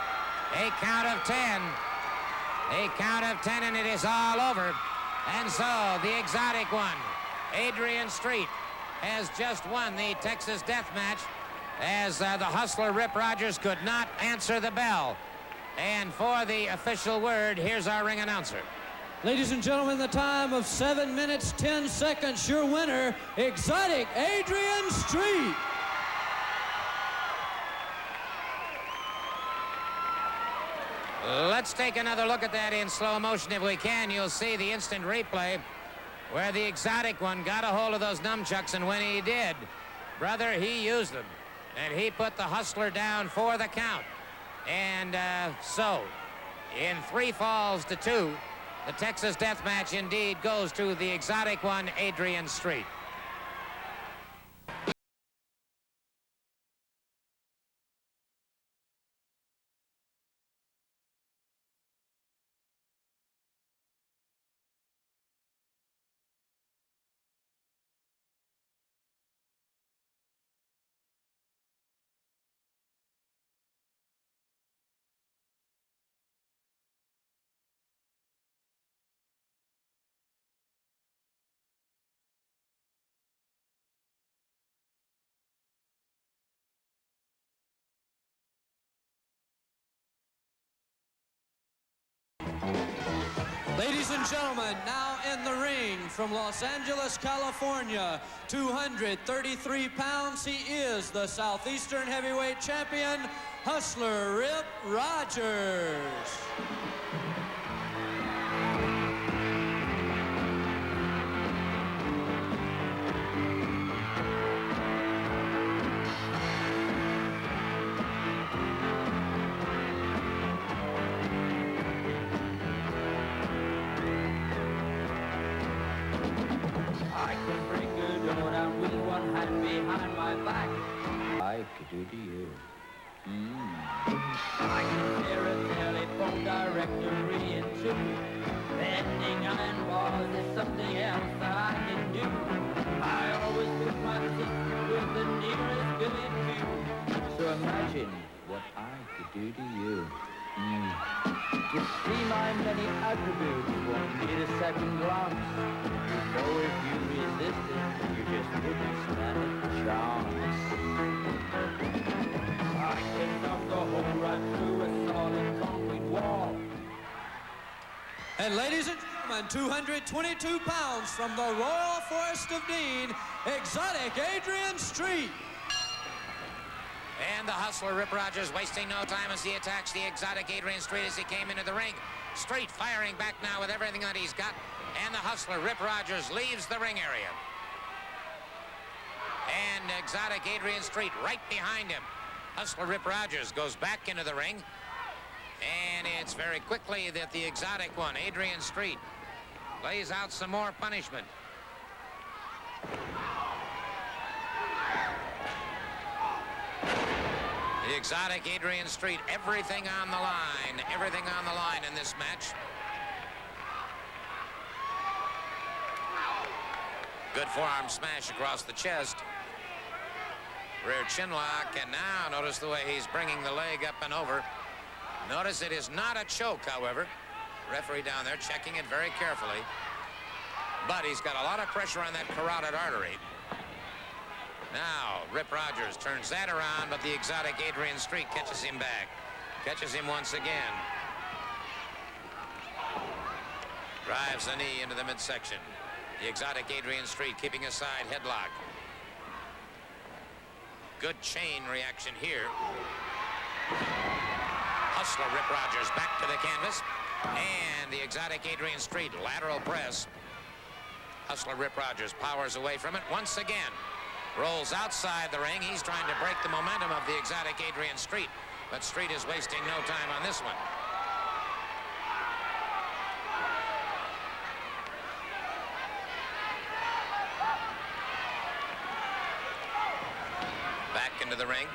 [SPEAKER 1] A count of 10. A count of 10, and it is all over. And so, the exotic one, Adrian Street, has just won the Texas death match as the hustler, Rip Rogers, could not answer the bell. And for the official word, here's our ring announcer.
[SPEAKER 7] Ladies and gentlemen, the time of 7 minutes, 10 seconds. Your winner, exotic Adrian Street.
[SPEAKER 1] Let's take another look at that in slow motion if we can. You'll see the instant replay where the exotic one got a hold of those nunchucks, and when he did, brother, he used them. And he put the hustler down for the count. And so, in 3 falls to 2, the Texas death match indeed goes to the exotic one, Adrian Street.
[SPEAKER 7] Ladies and gentlemen, now in the ring from Los Angeles, California, 233 pounds, he is the Southeastern heavyweight champion, hustler Rip Rogers.
[SPEAKER 9] I can break a door down with one hand behind my back. I could do to you. I can tear a telephone directory in 2. Bending iron bars is something else that I can do. I always put my teeth with the nearest billion few. So imagine what I could do to you. To see my many attributes won't need a second glance. You know if you resisted, you just wouldn't stand a chance.
[SPEAKER 7] And ladies and gentlemen, 222 pounds from the Royal Forest of Dean, exotic Adrian Street.
[SPEAKER 1] And the hustler, Rip Rogers, wasting no time as he attacks the exotic Adrian Street as he came into the ring. Street firing back now with everything that he's got. And the hustler, Rip Rogers, leaves the ring area. And exotic Adrian Street right behind him. Hustler Rip Rogers goes back into the ring. And it's very quickly that the exotic one, Adrian Street, lays out some more punishment. The exotic Adrian Street, everything on the line in this match. Good forearm smash across the chest. Rear chin lock, and now notice the way he's bringing the leg up and over. Notice it is not a choke, however. Referee down there checking it very carefully. But he's got a lot of pressure on that carotid artery. Now, Rip Rogers turns that around, but the exotic Adrian Street catches him back. Catches him once again. Drives the knee into the midsection. The exotic Adrian Street keeping a side headlock. Good chain reaction here. Hustler Rip Rogers back to the canvas. And the exotic Adrian Street lateral press. Hustler Rip Rogers powers away from it once again. Rolls outside the ring. He's trying to break the momentum of the exotic Adrian Street. But Street is wasting no time on this one. Back into the ring.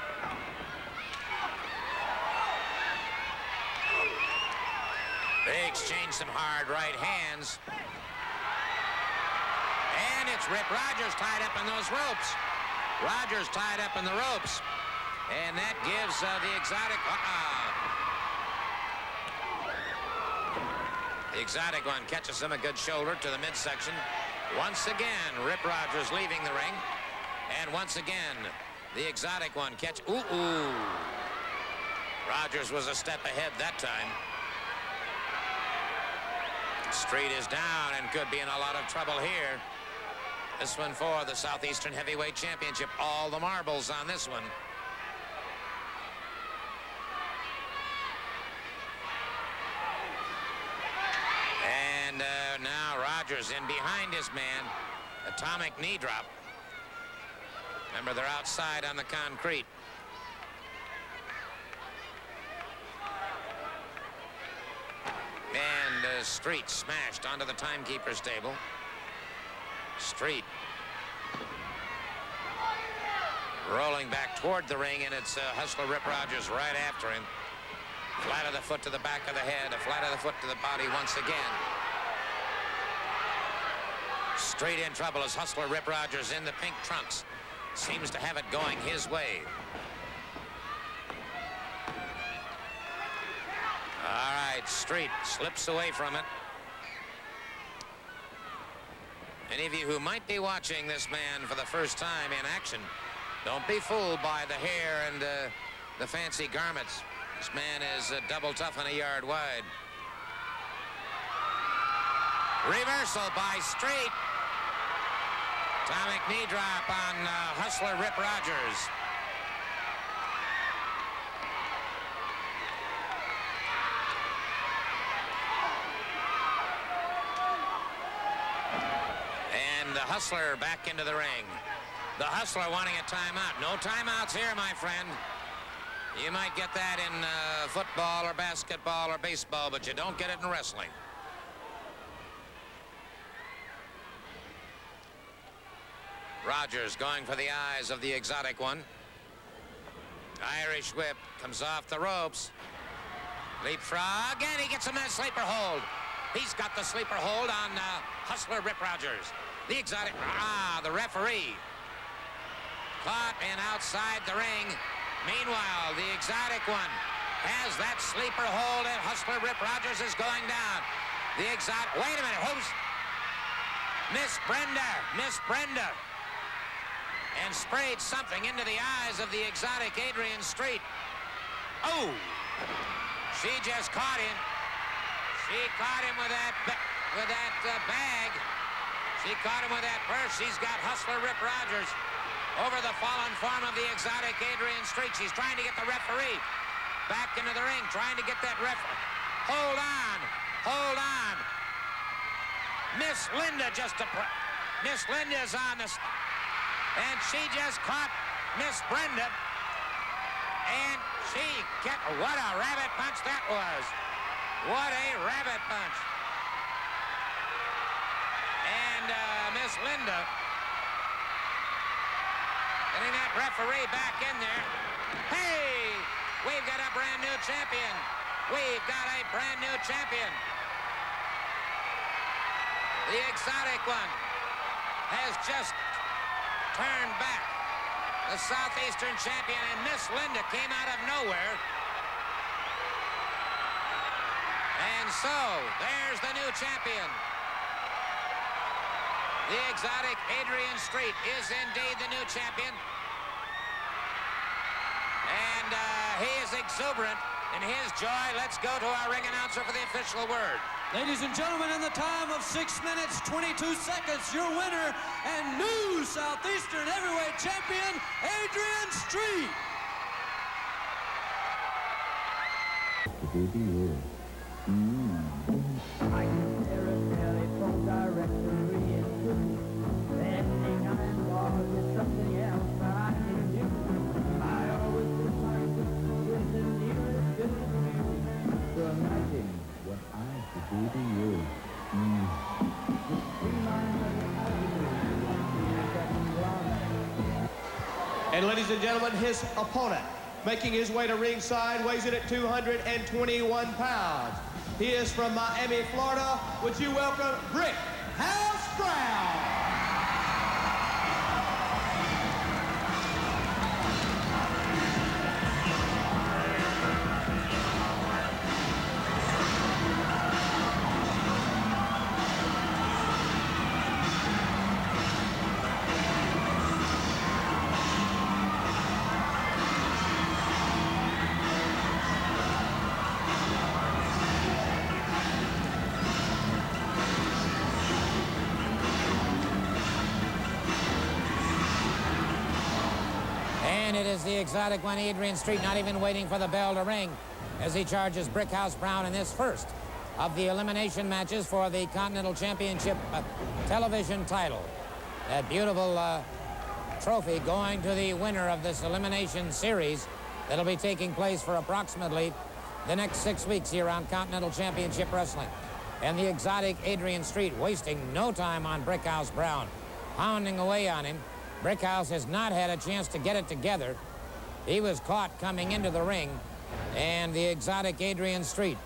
[SPEAKER 1] They exchange some hard right hands. And it's Rip Rogers tied up in those ropes. Rogers tied up in the ropes. And that gives the exotic... The exotic one catches him a good shoulder to the midsection. Once again, Rip Rogers leaving the ring. And once again, the exotic one catch... Ooh. Rogers was a step ahead that time. Street is down and could be in a lot of trouble here. This one for the Southeastern Heavyweight Championship. All the marbles on this one. And now Rogers in behind his man. Atomic knee drop. Remember, they're outside on the concrete. And Street smashed onto the timekeeper's table. Street rolling back toward the ring, and it's Hustler Rip Rogers right after him. Flat of the foot to the back of the head, a flat of the foot to the body once again. Street in trouble as Hustler Rip Rogers in the pink trunks. Seems to have it going his way. All right, Street slips away from it. Any of you who might be watching this man for the first time in action, don't be fooled by the hair and the fancy garments. This man is double tough and a yard wide. Reversal by Street. Atomic knee drop on Hustler Rip Rogers. The Hustler back into the ring. The Hustler wanting a timeout. No timeouts here, my friend. You might get that in football or basketball or baseball, but you don't get it in wrestling. Rogers going for the eyes of the exotic one. Irish whip comes off the ropes. Leapfrog, and he gets him in a sleeper hold. He's got the sleeper hold on Hustler Rip Rogers. The exotic, the referee caught and outside the ring. Meanwhile, the exotic one has that sleeper hold, and Hustler Rip Rogers is going down. The exotic, wait a minute, who's? Miss Brenda. And sprayed something into the eyes of the exotic Adrian Street. Oh, she just caught him. She caught him with that bag. She caught him with that purse. She's got Hustler Rip Rogers over the fallen form of the exotic Adrian Street. She's trying to get the referee back into the ring, trying to get that Hold on. Hold on. Miss Linda Miss Linda's on this, and she just caught Miss Brenda, and what a rabbit punch that was. What a rabbit punch. And Miss Linda getting that referee back in there. Hey, we've got a brand new champion. We've got a brand new champion. The exotic one has just turned back. The Southeastern champion, and Miss Linda came out of nowhere. And so, there's the new champion. The exotic Adrian Street is indeed the new champion. And he is exuberant in his joy. Let's go to our ring announcer for the official word.
[SPEAKER 7] Ladies and gentlemen, in the time of 6 minutes, 22 seconds, your winner and new Southeastern Heavyweight Champion, Adrian Street.
[SPEAKER 9] I consider a telephone directory and two. Sending iron bars is something else that I can do. I always put my foot with the nearest good to me. So imagine what I could do to you. Just see my
[SPEAKER 8] And ladies and gentlemen, his opponent, making his way to ringside, weighs in at 221 pounds. He is from Miami, Florida. Would you welcome Brick House Brown?
[SPEAKER 1] And it is the exotic one, Adrian Street, not even waiting for the bell to ring as he charges Brickhouse Brown in this first of the elimination matches for the Continental Championship television title. That beautiful trophy going to the winner of this elimination series that'll be taking place for approximately the next 6 weeks here on Continental Championship Wrestling. And the exotic Adrian Street wasting no time on Brickhouse Brown, pounding away on him. Brickhouse has not had a chance to get it together. He was caught coming into the ring, and the exotic Adrian Street,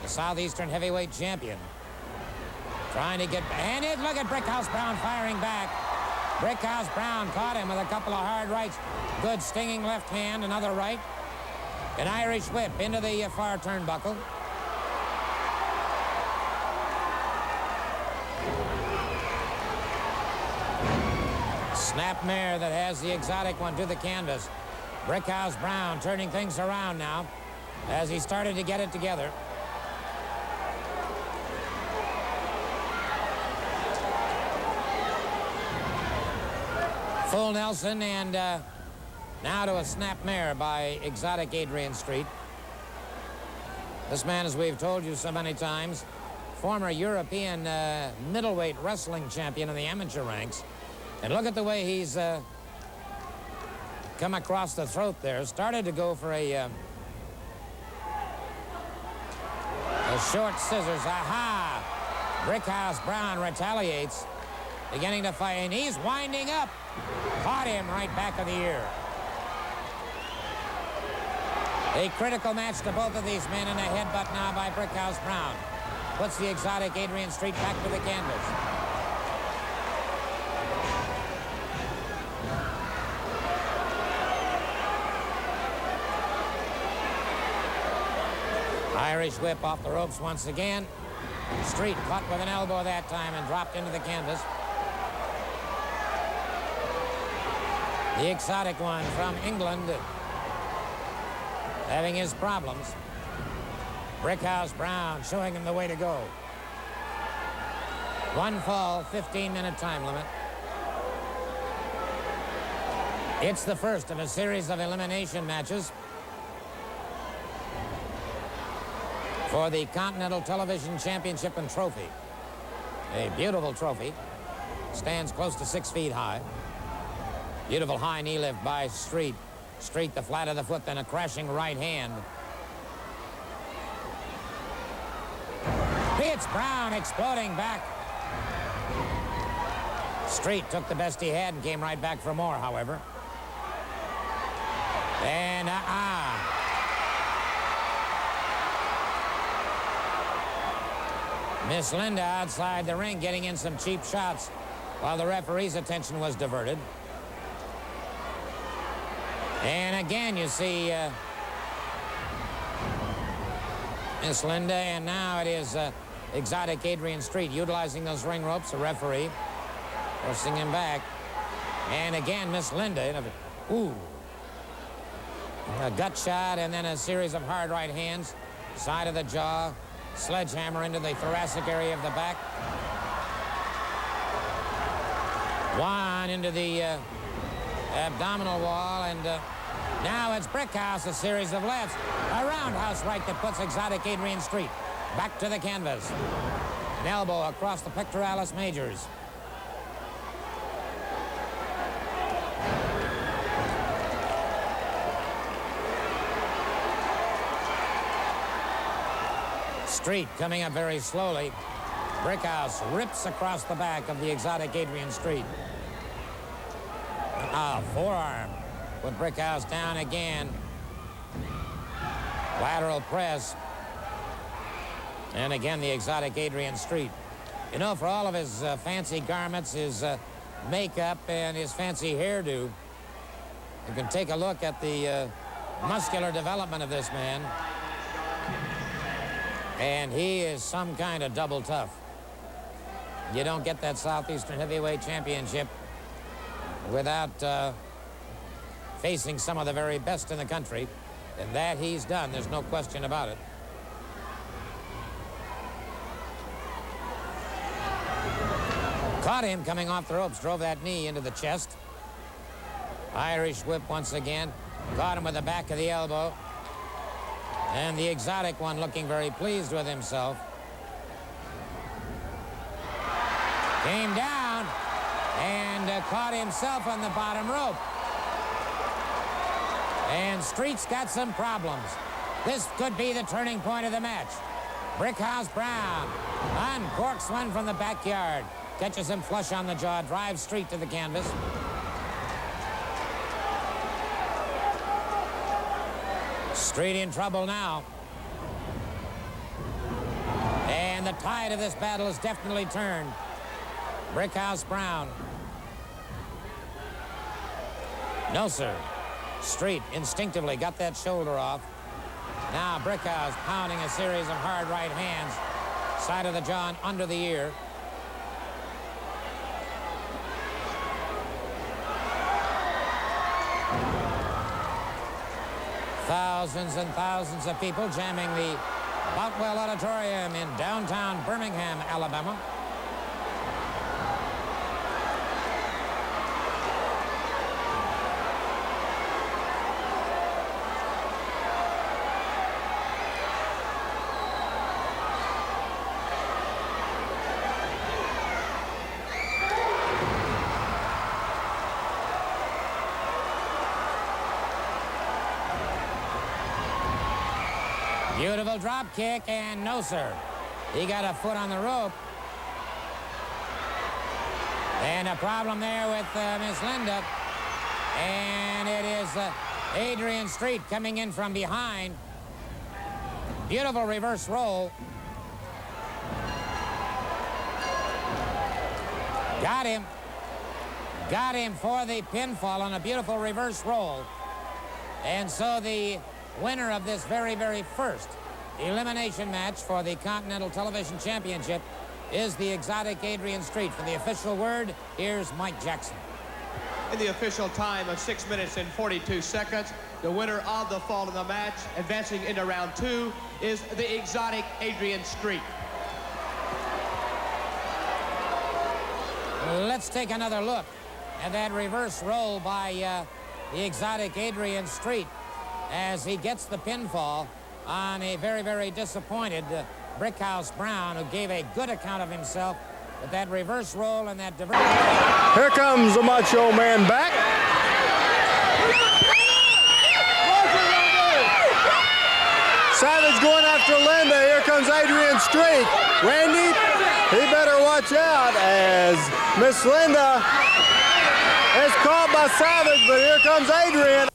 [SPEAKER 1] the Southeastern Heavyweight Champion, trying to get... And look at Brickhouse Brown firing back. Brickhouse Brown caught him with a couple of hard rights. Good stinging left hand, another right. An Irish whip into the far turnbuckle. Snapmare that has the exotic one to the canvas. Brickhouse Brown turning things around now as he started to get it together. Full Nelson, and now to a snapmare by exotic Adrian Street. This man, as we've told you so many times, former European middleweight wrestling champion in the amateur ranks. And look at the way he's come across the throat there. Started to go for a short scissors. Aha! Brickhouse Brown retaliates, beginning to fight, and he's winding up. Caught him right back of the ear. A critical match to both of these men, and a headbutt now by Brickhouse Brown. Puts the exotic Adrian Street back to the canvas. Irish whip off the ropes once again. Street caught with an elbow that time and dropped into the canvas. The exotic one from England having his problems. Brickhouse Brown showing him the way to go. One fall, 15-minute time limit. It's the first of a series of elimination matches for the Continental Television Championship and Trophy. A beautiful trophy. Stands close to 6 feet high. Beautiful high knee lift by Street. Street, the flat of the foot, then a crashing right hand. It's Brown exploding back. Street took the best he had and came right back for more, however. And Miss Linda outside the ring getting in some cheap shots while the referee's attention was diverted. And again, you see Miss Linda, and now it is exotic Adrian Street utilizing those ring ropes, the referee forcing him back. And again, Miss Linda, ooh, a gut shot and then a series of hard right hands, side of the jaw, sledgehammer into the thoracic area of the back. One into the abdominal wall, and now it's Brickhouse, a series of lefts. A roundhouse right that puts exotic Adrian Street back to the canvas. An elbow across the pectoralis majors. Street coming up very slowly. Brickhouse rips across the back of the exotic Adrian Street. Forearm. Put Brickhouse down again. Lateral press. And again, the exotic Adrian Street. You know, for all of his fancy garments, his makeup, and his fancy hairdo, you can take a look at the muscular development of this man. And he is some kind of double tough. You don't get that Southeastern Heavyweight Championship without facing some of the very best in the country. And that he's done, there's no question about it. Caught him coming off the ropes, drove that knee into the chest. Irish whip once again. Caught him with the back of the elbow. And the exotic one looking very pleased with himself. Came down and caught himself on the bottom rope. And Street's got some problems. This could be the turning point of the match. Brickhouse Brown uncorks one from the backyard. Catches him flush on the jaw, drives Street to the canvas. Street in trouble now. And the tide of this battle has definitely turned. Brickhouse Brown. No, sir. Street instinctively got that shoulder off. Now Brickhouse pounding a series of hard right hands. Side of the jaw and under the ear. Thousands and thousands of people jamming the Boutwell Auditorium in downtown Birmingham, Alabama. Beautiful drop kick, and no, sir. He got a foot on the rope. And a problem there with Miss Linda. And it is Adrian Street coming in from behind. Beautiful reverse roll. Got him. Got him for the pinfall on a beautiful reverse roll. And so the winner of this very, very first elimination match for the Continental Television Championship is the exotic Adrian Street. For the official word, here's Mike Jackson.
[SPEAKER 8] In the official time of 6 minutes and 42 seconds, The winner of the fall of the match, advancing into round 2, is the exotic Adrian Street.
[SPEAKER 1] Let's take another look at that reverse roll by the exotic Adrian Street as he gets the pinfall on a very, very disappointed Brickhouse Brown, who gave a good account of himself with that reverse roll and that diversion.
[SPEAKER 3] Here comes the Macho Man back. Savage going after Linda. Here comes Adrian Street. Randy, he better watch out as Miss Linda is caught by Savage, but here comes Adrian.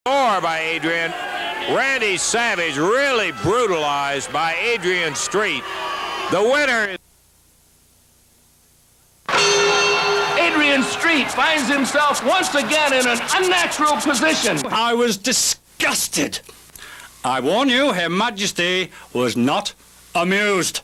[SPEAKER 4] Score by Adrian. Randy Savage really brutalized by Adrian Street. The winner is
[SPEAKER 10] Adrian Street finds himself once again in an unnatural position.
[SPEAKER 11] I was disgusted. I warn you, Her Majesty was not amused.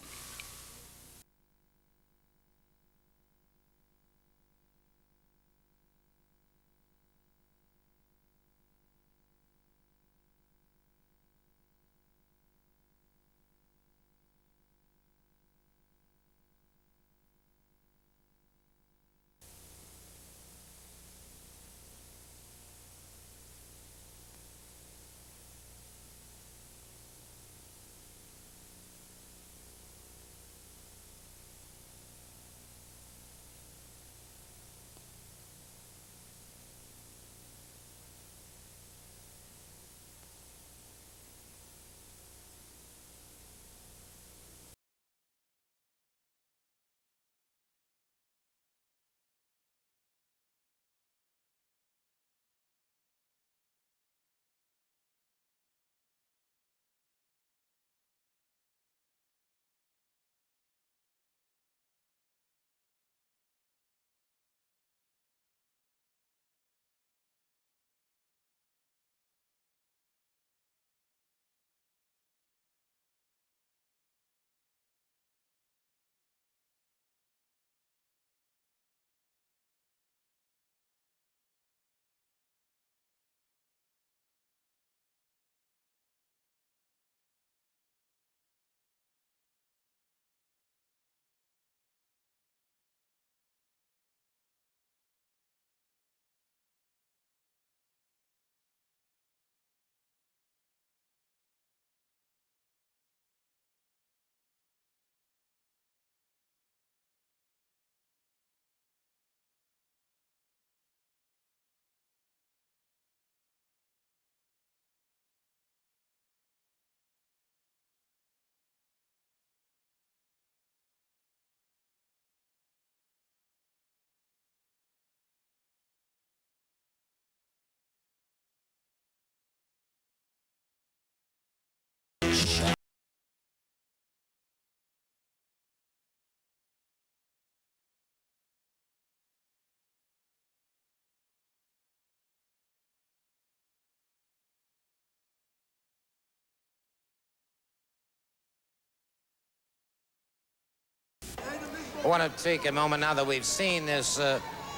[SPEAKER 1] I want to take a moment now that we've seen this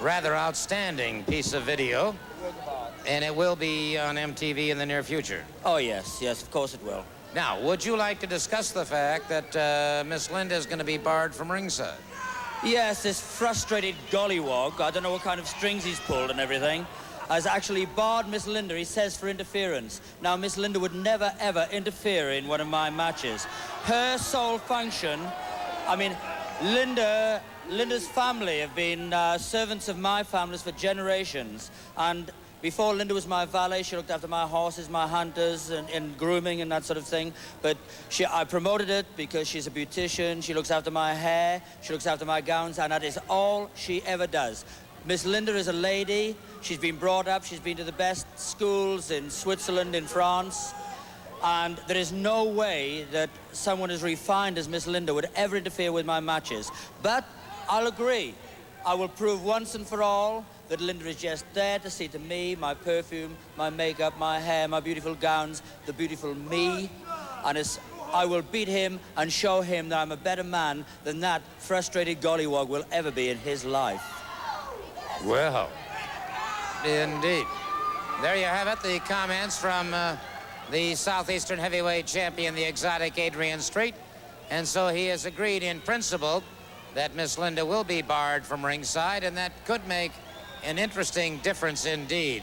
[SPEAKER 1] rather outstanding piece of video, and it will be on MTV in the near future.
[SPEAKER 2] Oh, yes, yes, of course it will.
[SPEAKER 1] Now, would you like to discuss the fact that Miss Linda is going to be barred from ringside?
[SPEAKER 2] Yes, this frustrated gollywog, I don't know what kind of strings he's pulled and everything, has actually barred Miss Linda, he says, for interference. Now, Miss Linda would never, ever interfere in one of my matches. Her sole function, I mean, Linda's family have been servants of my families for generations, and before Linda was my valet, she looked after my horses, my hunters, and grooming and that sort of thing. But I promoted it because she's a beautician. She looks after my hair. She looks after my gowns, and that is all she ever does. Miss Linda is a lady. She's been brought up. She's been to the best schools in Switzerland, in France. And there is no way that someone as refined as Miss Linda would ever interfere with my matches. But I'll agree. I will prove once and for all that Linda is just there to see to me, my perfume, my makeup, my hair, my beautiful gowns, the beautiful me. And I will beat him and show him that I'm a better man than that frustrated gollywog will ever be in his life.
[SPEAKER 1] Well, indeed. There you have it, the comments from the Southeastern heavyweight champion, the exotic Adrian Street. And so he has agreed in principle that Miss Linda will be barred from ringside, and that could make an interesting difference indeed.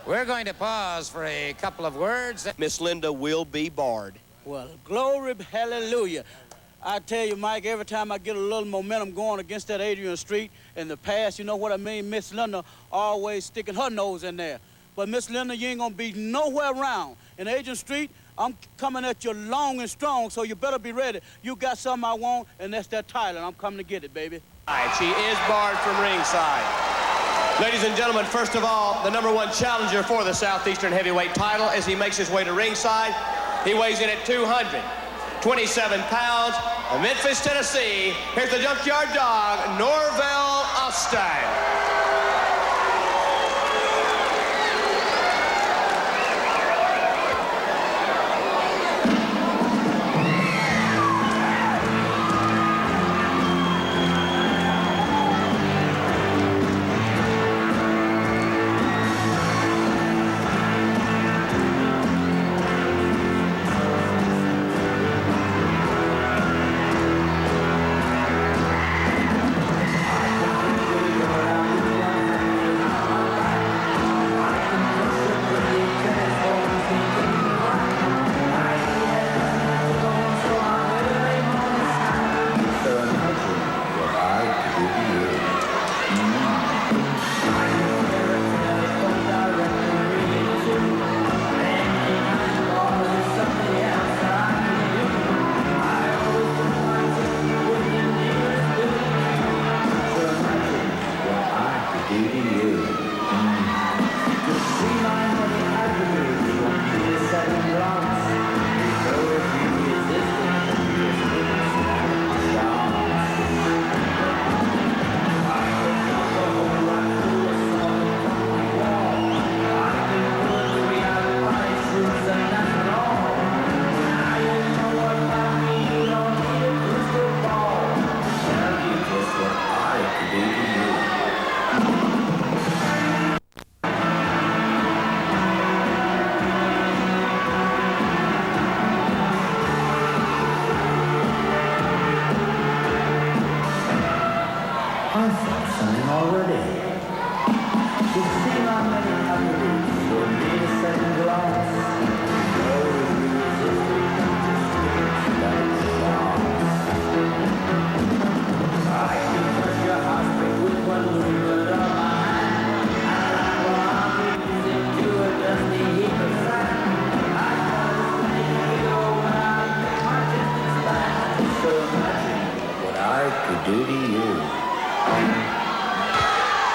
[SPEAKER 1] We're going to pause for a couple of words.
[SPEAKER 8] Miss Linda will be barred.
[SPEAKER 12] Well, glory, hallelujah. I tell you, Mike, every time I get a little momentum going against that Adrian Street in the past, you know what I mean? Miss Linda always sticking her nose in there. But Miss Linda, you ain't gonna be nowhere around. In Adrian Street, I'm coming at you long and strong, so you better be ready. You got something I want, and that's that title, and I'm coming to get it, baby.
[SPEAKER 8] All right, she is barred from ringside. Ladies and gentlemen, first of all, the #1 challenger for the Southeastern heavyweight title as he makes his way to ringside. He weighs in at 227 pounds. From Memphis, Tennessee, here's the Junkyard Dog, Norvell Austin.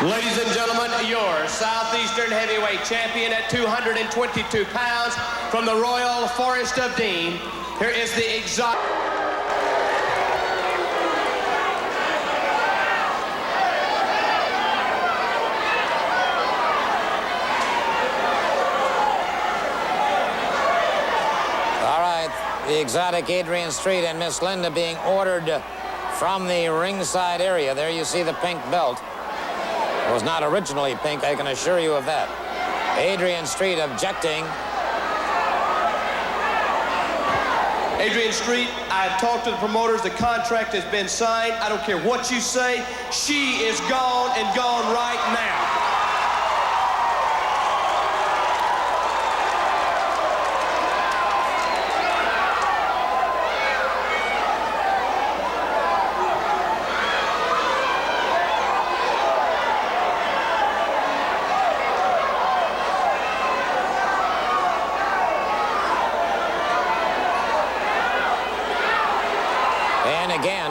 [SPEAKER 8] Ladies and gentlemen, your Southeastern heavyweight champion at 222 pounds from the Royal Forest of Dean. Here is the exotic.
[SPEAKER 1] All right, the exotic Adrian Street and Miss Linda being ordered from the ringside area. There you see the pink belt. It was not originally pink, I can assure you of that. Adrian Street objecting.
[SPEAKER 8] Adrian Street, I've talked to the promoters. The contract has been signed. I don't care what you say. She is gone and gone right now.
[SPEAKER 1] And again,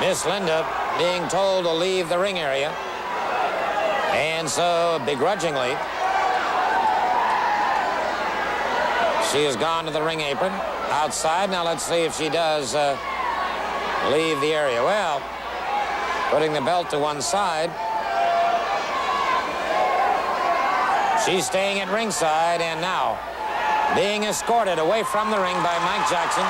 [SPEAKER 1] Miss Linda being told to leave the ring area. And so, begrudgingly, she has gone to the ring apron outside. Now let's see if she does leave the area. Well, putting the belt to one side. She's staying at ringside and now being escorted away from the ring by Mike Jackson.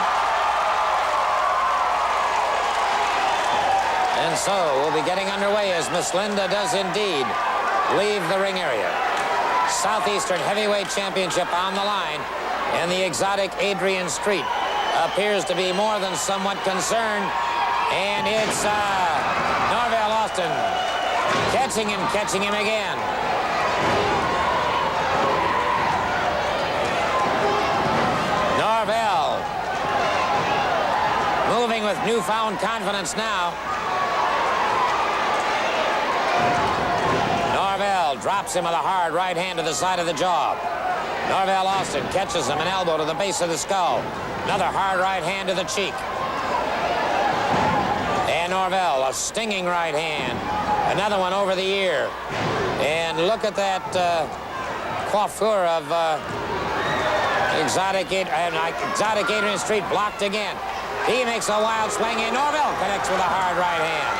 [SPEAKER 1] And so we'll be getting underway as Miss Linda does indeed leave the ring area. Southeastern Heavyweight Championship on the line, and the exotic Adrian Street appears to be more than somewhat concerned. And it's Norvell Austin catching him again. Norvell moving with newfound confidence now. Norvell drops him with a hard right hand to the side of the jaw. Norvell Austin catches him, an elbow to the base of the skull. Another hard right hand to the cheek. And Norvell, a stinging right hand. Another one over the ear. And look at that coiffure of exotic Adrian Street blocked again. He makes a wild swing, and Norvell connects with a hard right hand.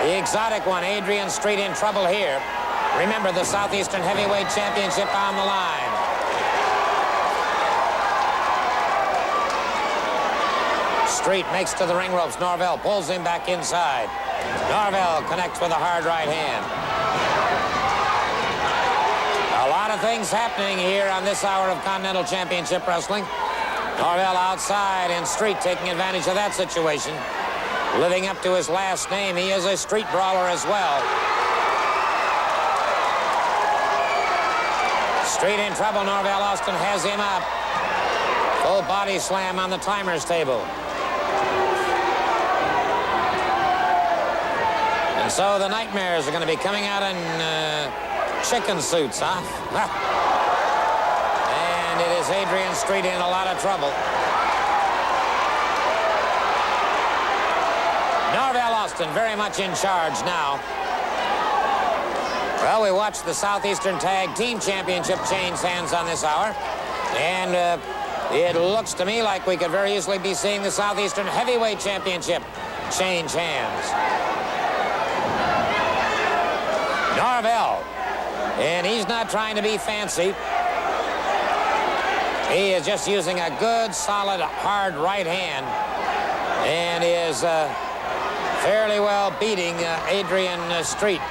[SPEAKER 1] The exotic one, Adrian Street, in trouble here. Remember, the Southeastern Heavyweight Championship on the line. Street makes to the ring ropes. Norvell pulls him back inside. Norvell connects with a hard right hand. A lot of things happening here on this hour of Continental Championship Wrestling. Norvell outside and Street taking advantage of that situation. Living up to his last name, he is a street brawler as well. Street in trouble. Norvell Austin has him up. Full body slam on the timer's table. And so the Nightmares are going to be coming out in chicken suits, huh? And it is Adrian Street in a lot of trouble. Norvell Austin very much in charge now. Well, we watched the Southeastern Tag Team Championship change hands on this hour. And it looks to me like we could very easily be seeing the Southeastern Heavyweight Championship change hands. Norvell, and he's not trying to be fancy. He is just using a good, solid, hard right hand and is fairly well beating Adrian Street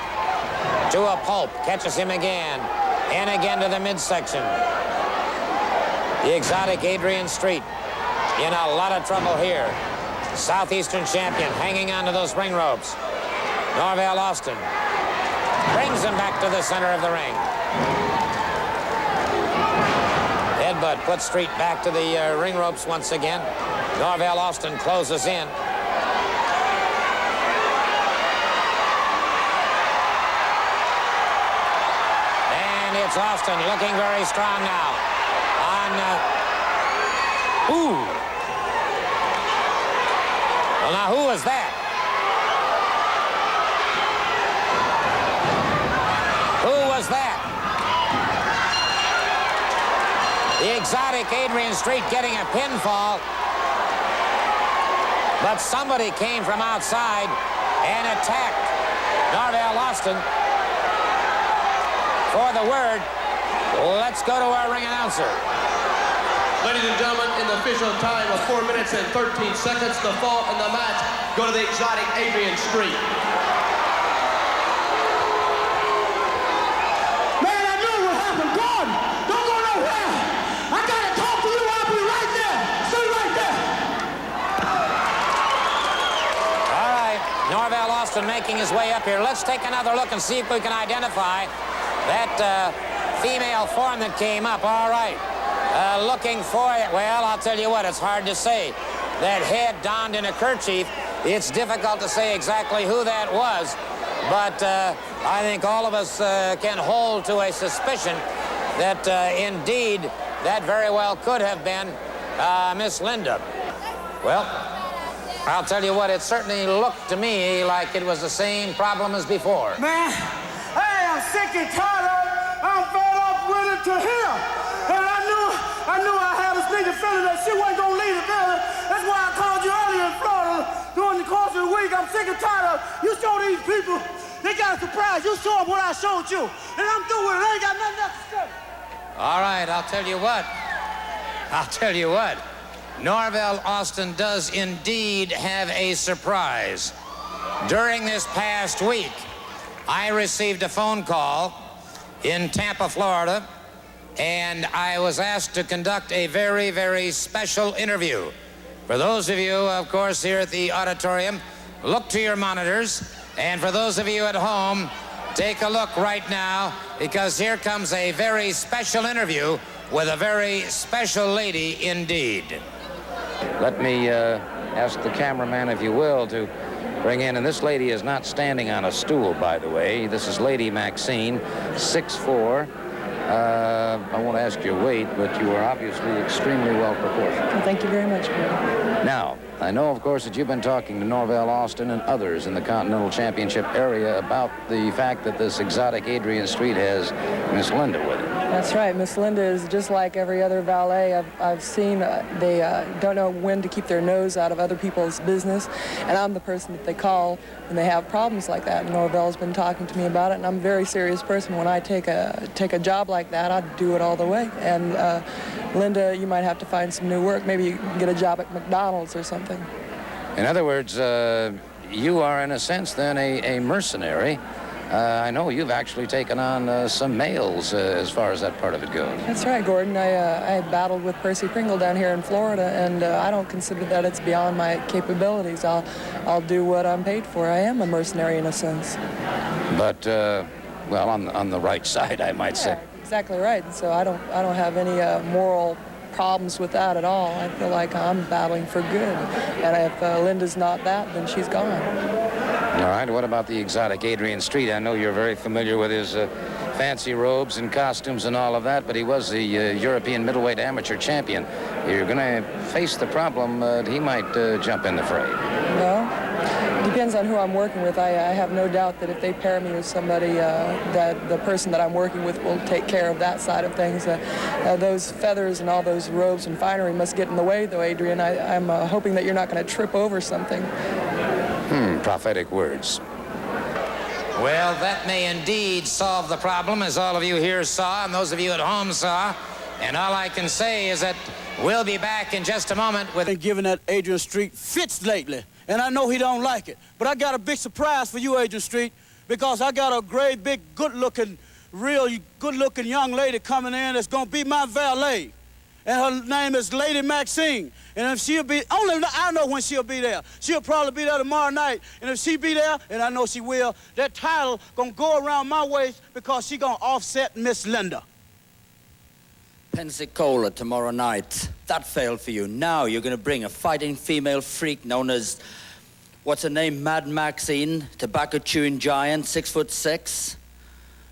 [SPEAKER 1] to a pulp. Catches him again and again to the midsection. The exotic Adrian Street in a lot of trouble here. Southeastern champion hanging onto those ring ropes. Norvell Austin brings him back to the center of the ring. Headbutt puts Street back to the ring ropes once again. Norvell Austin closes in. And it's Austin looking very strong now. Ooh. Well, now who was that? That? The exotic Adrian Street getting a pinfall, but somebody came from outside and attacked Norvell Austin for the word. Let's go to our ring announcer.
[SPEAKER 8] Ladies and gentlemen, in the official time of 4 minutes and 13 seconds, the fall in the match go to the exotic Adrian Street.
[SPEAKER 13] Man, I knew what happened. Gordon, don't go nowhere. I gotta talk to you. I'll be right there. Stay right there.
[SPEAKER 1] All right, Norvell Austin making his way up here. Let's take another look and see if we can identify that female form that came up. All right, looking for it. Well, I'll tell you what, it's hard to say. That head donned in a kerchief, it's difficult to say exactly who that was, but I think all of us can hold to a suspicion that indeed that very well could have been Miss Linda. Well, I'll tell you what, it certainly looked to me like it was the same problem as before.
[SPEAKER 13] Man, hey, I'm sick and tired of it. I'm fed up with it to here. And I knew I had a sneaking feeling that she wasn't gonna leave the building. That's why I called you earlier in Florida during the course of the week. I'm sick and tired of it. You show these people, they got a surprise. You show them what I showed you. And I'm through with it. I ain't got nothing else to say.
[SPEAKER 1] All right, I'll tell you what. Norvell Austin does indeed have a surprise. During this past week, I received a phone call in Tampa, Florida, and I was asked to conduct a very, very special interview. For those of you, of course, here at the auditorium, look to your monitors, and for those of you at home, take a look right now, because here comes a very special interview with a very special lady indeed. Let me ask the cameraman, if you will, to bring in, and this lady is not standing on a stool, by the way. This is Lady Maxine, 6'4". I won't ask your weight, but you are obviously extremely well proportioned.
[SPEAKER 14] Well, thank you very much, Gordon.
[SPEAKER 1] Now, I know, of course, that you've been talking to Norvell Austin and others in the Continental Championship area about the fact that this exotic Adrian Street has Miss Linda with it.
[SPEAKER 14] That's right. Miss Linda is just like every other valet I've seen. They don't know when to keep their nose out of other people's business, and I'm the person that they call when they have problems like that. Norvell's been talking to me about it, and I'm a very serious person. When I take a job like that, I do it all the way. And Linda, you might have to find some new work. Maybe you can get a job at McDonald's or something.
[SPEAKER 1] In other words, you are, in a sense, then, a mercenary. I know you've actually taken on some males as far as that part of it goes.
[SPEAKER 14] That's right, Gordon. I battled with Percy Pringle down here in Florida, and I don't consider that it's beyond my capabilities. I'll do what I'm paid for. I am a mercenary in a sense.
[SPEAKER 1] But, well, on the right side, I might say.
[SPEAKER 14] Exactly right. So I don't have any moral problems with that at all. I feel like I'm battling for good. And if Linda's not that, then she's gone.
[SPEAKER 1] All right, what about the exotic Adrian Street? I know you're very familiar with his fancy robes and costumes and all of that, but he was the European middleweight amateur champion. You're going to face the problem that he might jump in the fray.
[SPEAKER 14] Well, it depends on who I'm working with. I have no doubt that if they pair me with somebody, that the person that I'm working with will take care of that side of things. Those feathers and all those robes and finery must get in the way, though, Adrian. I'm hoping that you're not going to trip over something.
[SPEAKER 1] Prophetic words. Well, that may indeed solve the problem, as all of you here saw and those of you at home saw. And all I can say is that we'll be back in just a moment with...
[SPEAKER 12] Been giving that Adrian Street fits lately, and I know he don't like it. But I got a big surprise for you, Adrian Street, because I got a great, big, good-looking, real good-looking young lady coming in that's going to be my valet. And her name is Lady Maxine. And if she'll be, only I know when she'll be there. She'll probably be there tomorrow night. And if she be there, and I know she will, that title gonna go around my waist because she gonna offset Miss Linda.
[SPEAKER 2] Pensacola tomorrow night. That failed for you. Now you're gonna bring a fighting female freak known as, what's her name, Mad Maxine, tobacco chewing giant, 6'6".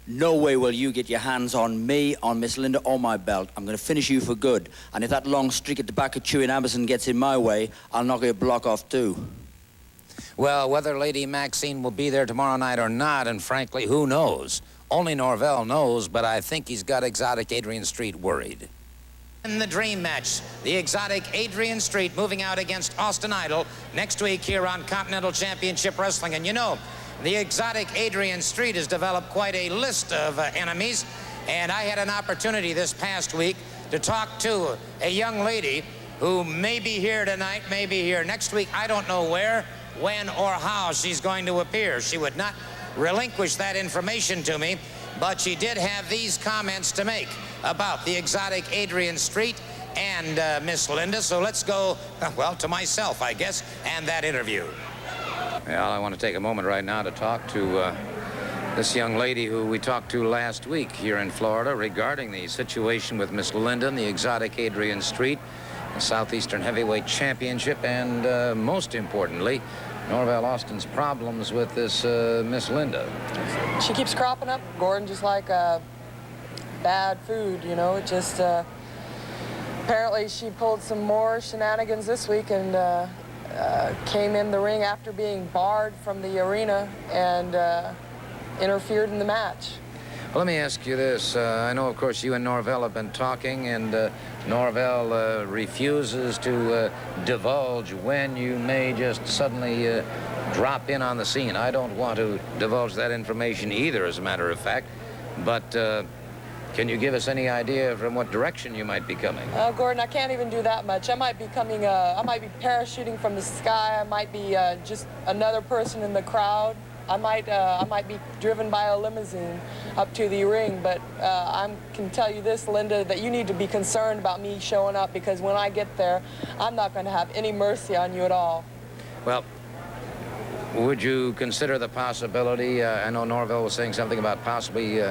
[SPEAKER 2] No way will you get your hands on me, on Miss Linda, or my belt. I'm going to finish you for good. And if that long streak of tobacco-chewing Amazon gets in my way, I'll knock your block off, too.
[SPEAKER 1] Well, whether Lady Maxine will be there tomorrow night or not, and frankly, who knows? Only Norvell knows, but I think he's got exotic Adrian Street worried. In the dream match, the exotic Adrian Street moving out against Austin Idol next week here on Continental Championship Wrestling. And you know, the exotic Adrian Street has developed quite a list of enemies, and I had an opportunity this past week to talk to a young lady who may be here tonight, may be here next week. I don't know where, when, or how she's going to appear. She would not relinquish that information to me, but she did have these comments to make about the exotic Adrian Street and Miss Linda. So let's go, well, to myself, I guess, and that interview. Well, I want to take a moment right now to talk to this young lady who we talked to last week here in Florida regarding the situation with Miss Linda and the exotic Adrian Street, the Southeastern Heavyweight Championship, and most importantly, Norvell Austin's problems with this Miss Linda.
[SPEAKER 14] She keeps cropping up, Gordon, just like bad food, you know. It just apparently she pulled some more shenanigans this week and came in the ring after being barred from the arena and interfered in the match.
[SPEAKER 1] Well, let me ask you this. I know, of course, you and Norvell have been talking, and Norvell refuses to divulge when you may just suddenly drop in on the scene. I don't want to divulge that information either, as a matter of fact, but can you give us any idea from what direction you might be coming?
[SPEAKER 14] Gordon, I can't even do that much. I might be coming, I might be parachuting from the sky. I might be just another person in the crowd. I might be driven by a limousine up to the ring, but I can tell you this, Linda, that you need to be concerned about me showing up, because when I get there, I'm not going to have any mercy on you at all.
[SPEAKER 1] Well, would you consider the possibility, I know Norvell was saying something about possibly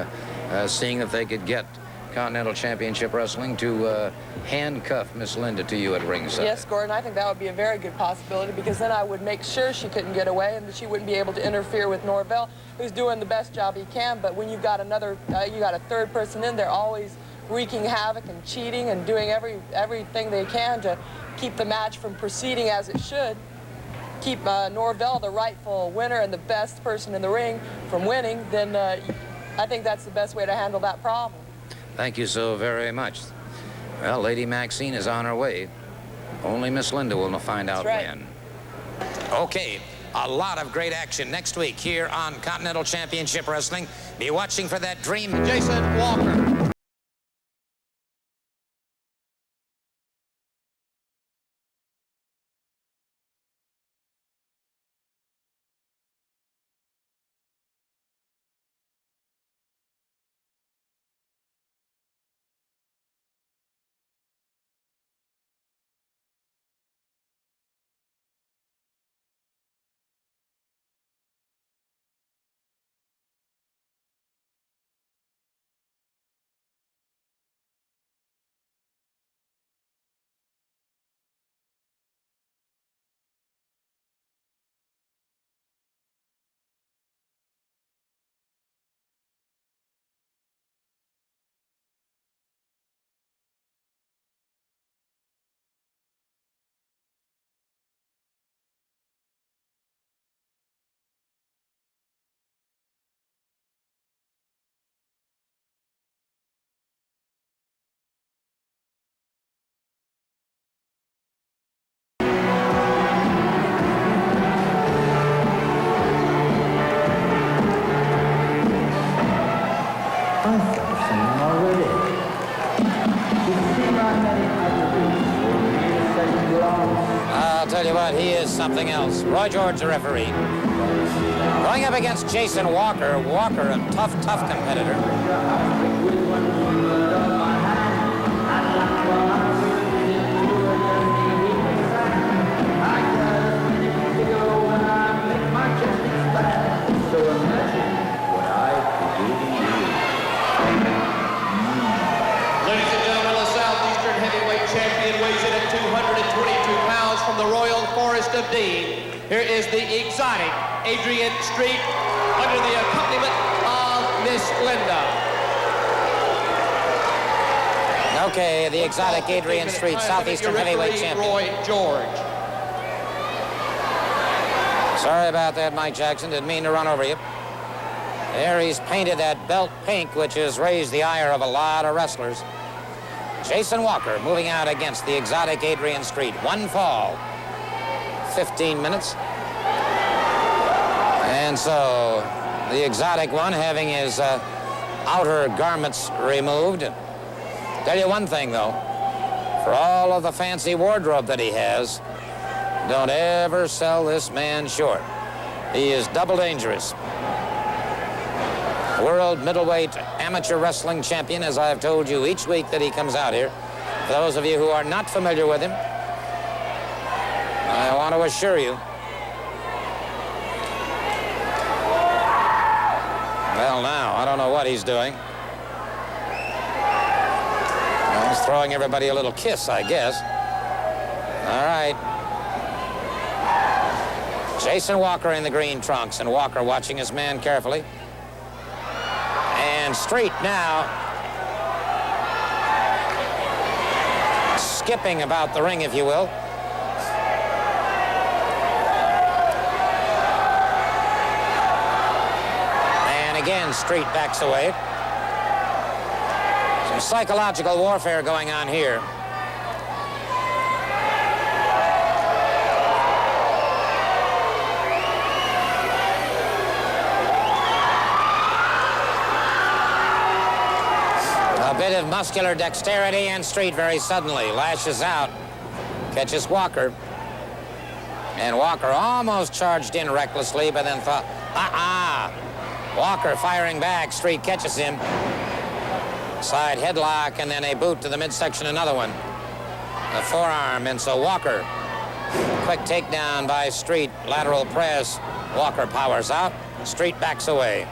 [SPEAKER 1] seeing if they could get Continental Championship Wrestling to handcuff Miss Linda to you at ringside?
[SPEAKER 14] Yes, Gordon, I think that would be a very good possibility, because then I would make sure she couldn't get away and that she wouldn't be able to interfere with Norvell, who's doing the best job he can. But when you've got another, you got a third person in there always wreaking havoc and cheating and doing everything they can to keep the match from proceeding as it should, keep Norvell, the rightful winner and the best person in the ring, from winning, then I think that's the best way to handle that problem.
[SPEAKER 1] Thank you so very much. Well, Lady Maxine is on her way. Only Miss Linda will find out when. Okay, a lot of great action next week here on Continental Championship Wrestling. Be watching for that dream.
[SPEAKER 8] Jason Walker.
[SPEAKER 1] I'll tell you what, he is something else. Roy George, the referee. Going up against Jason Walker. Walker, a tough competitor.
[SPEAKER 8] From the Royal Forest of Dean, here is the exotic Adrian Street under the accompaniment of Miss Linda.
[SPEAKER 1] Okay, the exotic Adrian Street, Southeastern Heavyweight Champion.
[SPEAKER 8] Roy George.
[SPEAKER 1] Sorry about that, Mike Jackson. Didn't mean to run over you. There he's painted that belt pink, which has raised the ire of a lot of wrestlers. Jason Walker moving out against the exotic Adrian Street. One fall, 15 minutes. And so the exotic one having his outer garments removed. Tell you one thing, though. For all of the fancy wardrobe that he has, don't ever sell this man short. He is double dangerous. World middleweight amateur wrestling champion, as I've told you each week that he comes out here. For those of you who are not familiar with him, I want to assure you. Well, now, I don't know what he's doing. Well, he's throwing everybody a little kiss, I guess. All right. Jason Walker in the green trunks, and Walker watching his man carefully. And Street now skipping about the ring, if you will. And again, Street backs away. Some psychological warfare going on here. A bit of muscular dexterity, and Street very suddenly lashes out, catches Walker. And Walker almost charged in recklessly, but then thought, Walker firing back, Street catches him. Side headlock, and then a boot to the midsection, another one. The forearm, and so Walker, quick takedown by Street, lateral press. Walker powers out, Street backs away.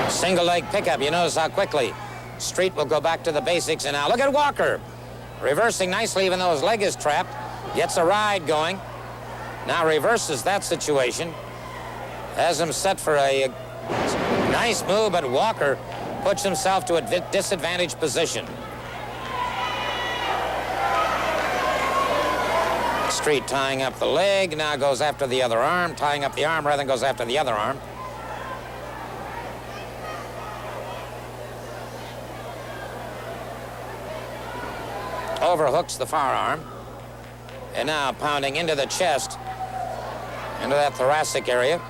[SPEAKER 1] Single leg pickup. You notice how quickly Street will go back to the basics. And now look at Walker. Reversing nicely even though his leg is trapped. Gets a ride going. Now reverses that situation. Has him set for a nice move, but Walker puts himself to a disadvantaged position. Street tying up the leg. Now goes after the other arm. Tying up the arm rather than goes after the other arm. Overhooks the forearm, and now pounding into the chest, into that thoracic area.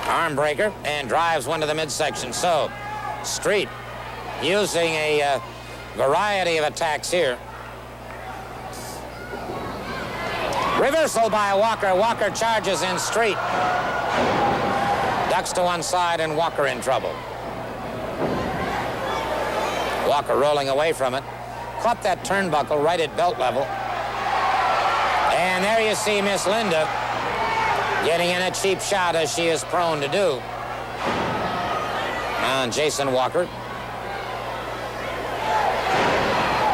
[SPEAKER 1] Arm breaker, and drives one to the midsection. So, Street using a variety of attacks here. Reversal by Walker. Walker charges in. Street ducks to one side, and Walker in trouble. Walker rolling away from it. Caught that turnbuckle right at belt level. And there you see Miss Linda getting in a cheap shot, as she is prone to do. On Jason Walker.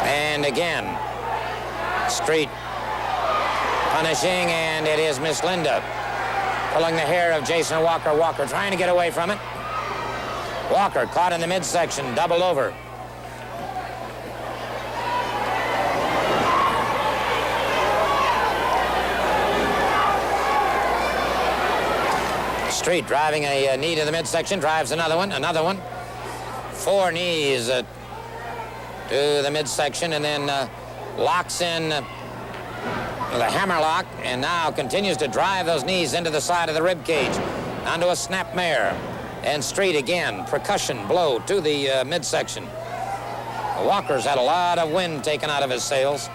[SPEAKER 1] And again, Street punishing, and it is Miss Linda pulling the hair of Jason Walker. Walker trying to get away from it. Walker caught in the midsection, doubled over. Street driving a knee to the midsection, drives another one. 4 knees to the midsection, and then locks in with a hammerlock, and now continues to drive those knees into the side of the rib cage, onto a snapmare. And Street again, percussion blow to the midsection. Walker's had a lot of wind taken out of his sails.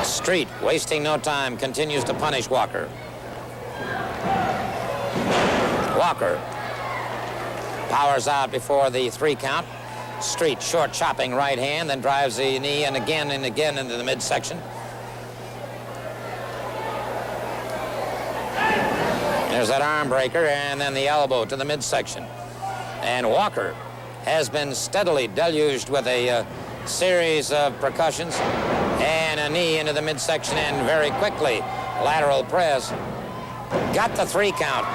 [SPEAKER 1] Street, wasting no time, continues to punish Walker. Walker powers out before the 3 count. Street, short chopping right hand, then drives the knee and again into the midsection. There's that arm breaker, and then the elbow to the midsection. And Walker has been steadily deluged with a series of percussions and a knee into the midsection, and very quickly lateral press. Got the 3 count.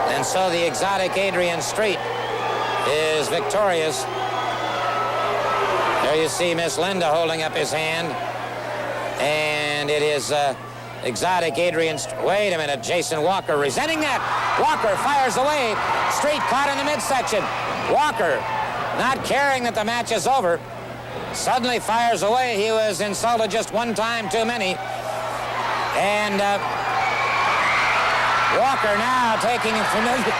[SPEAKER 1] And so the exotic Adrian Street is victorious. There you see Miss Linda holding up his hand, and it is exotic Adrian. Wait a minute, Jason Walker resenting that. Walker fires away. Street caught in the midsection. Walker not caring that the match is over, suddenly fires away. He was insulted just one time too many. And Walker now taking a familiar...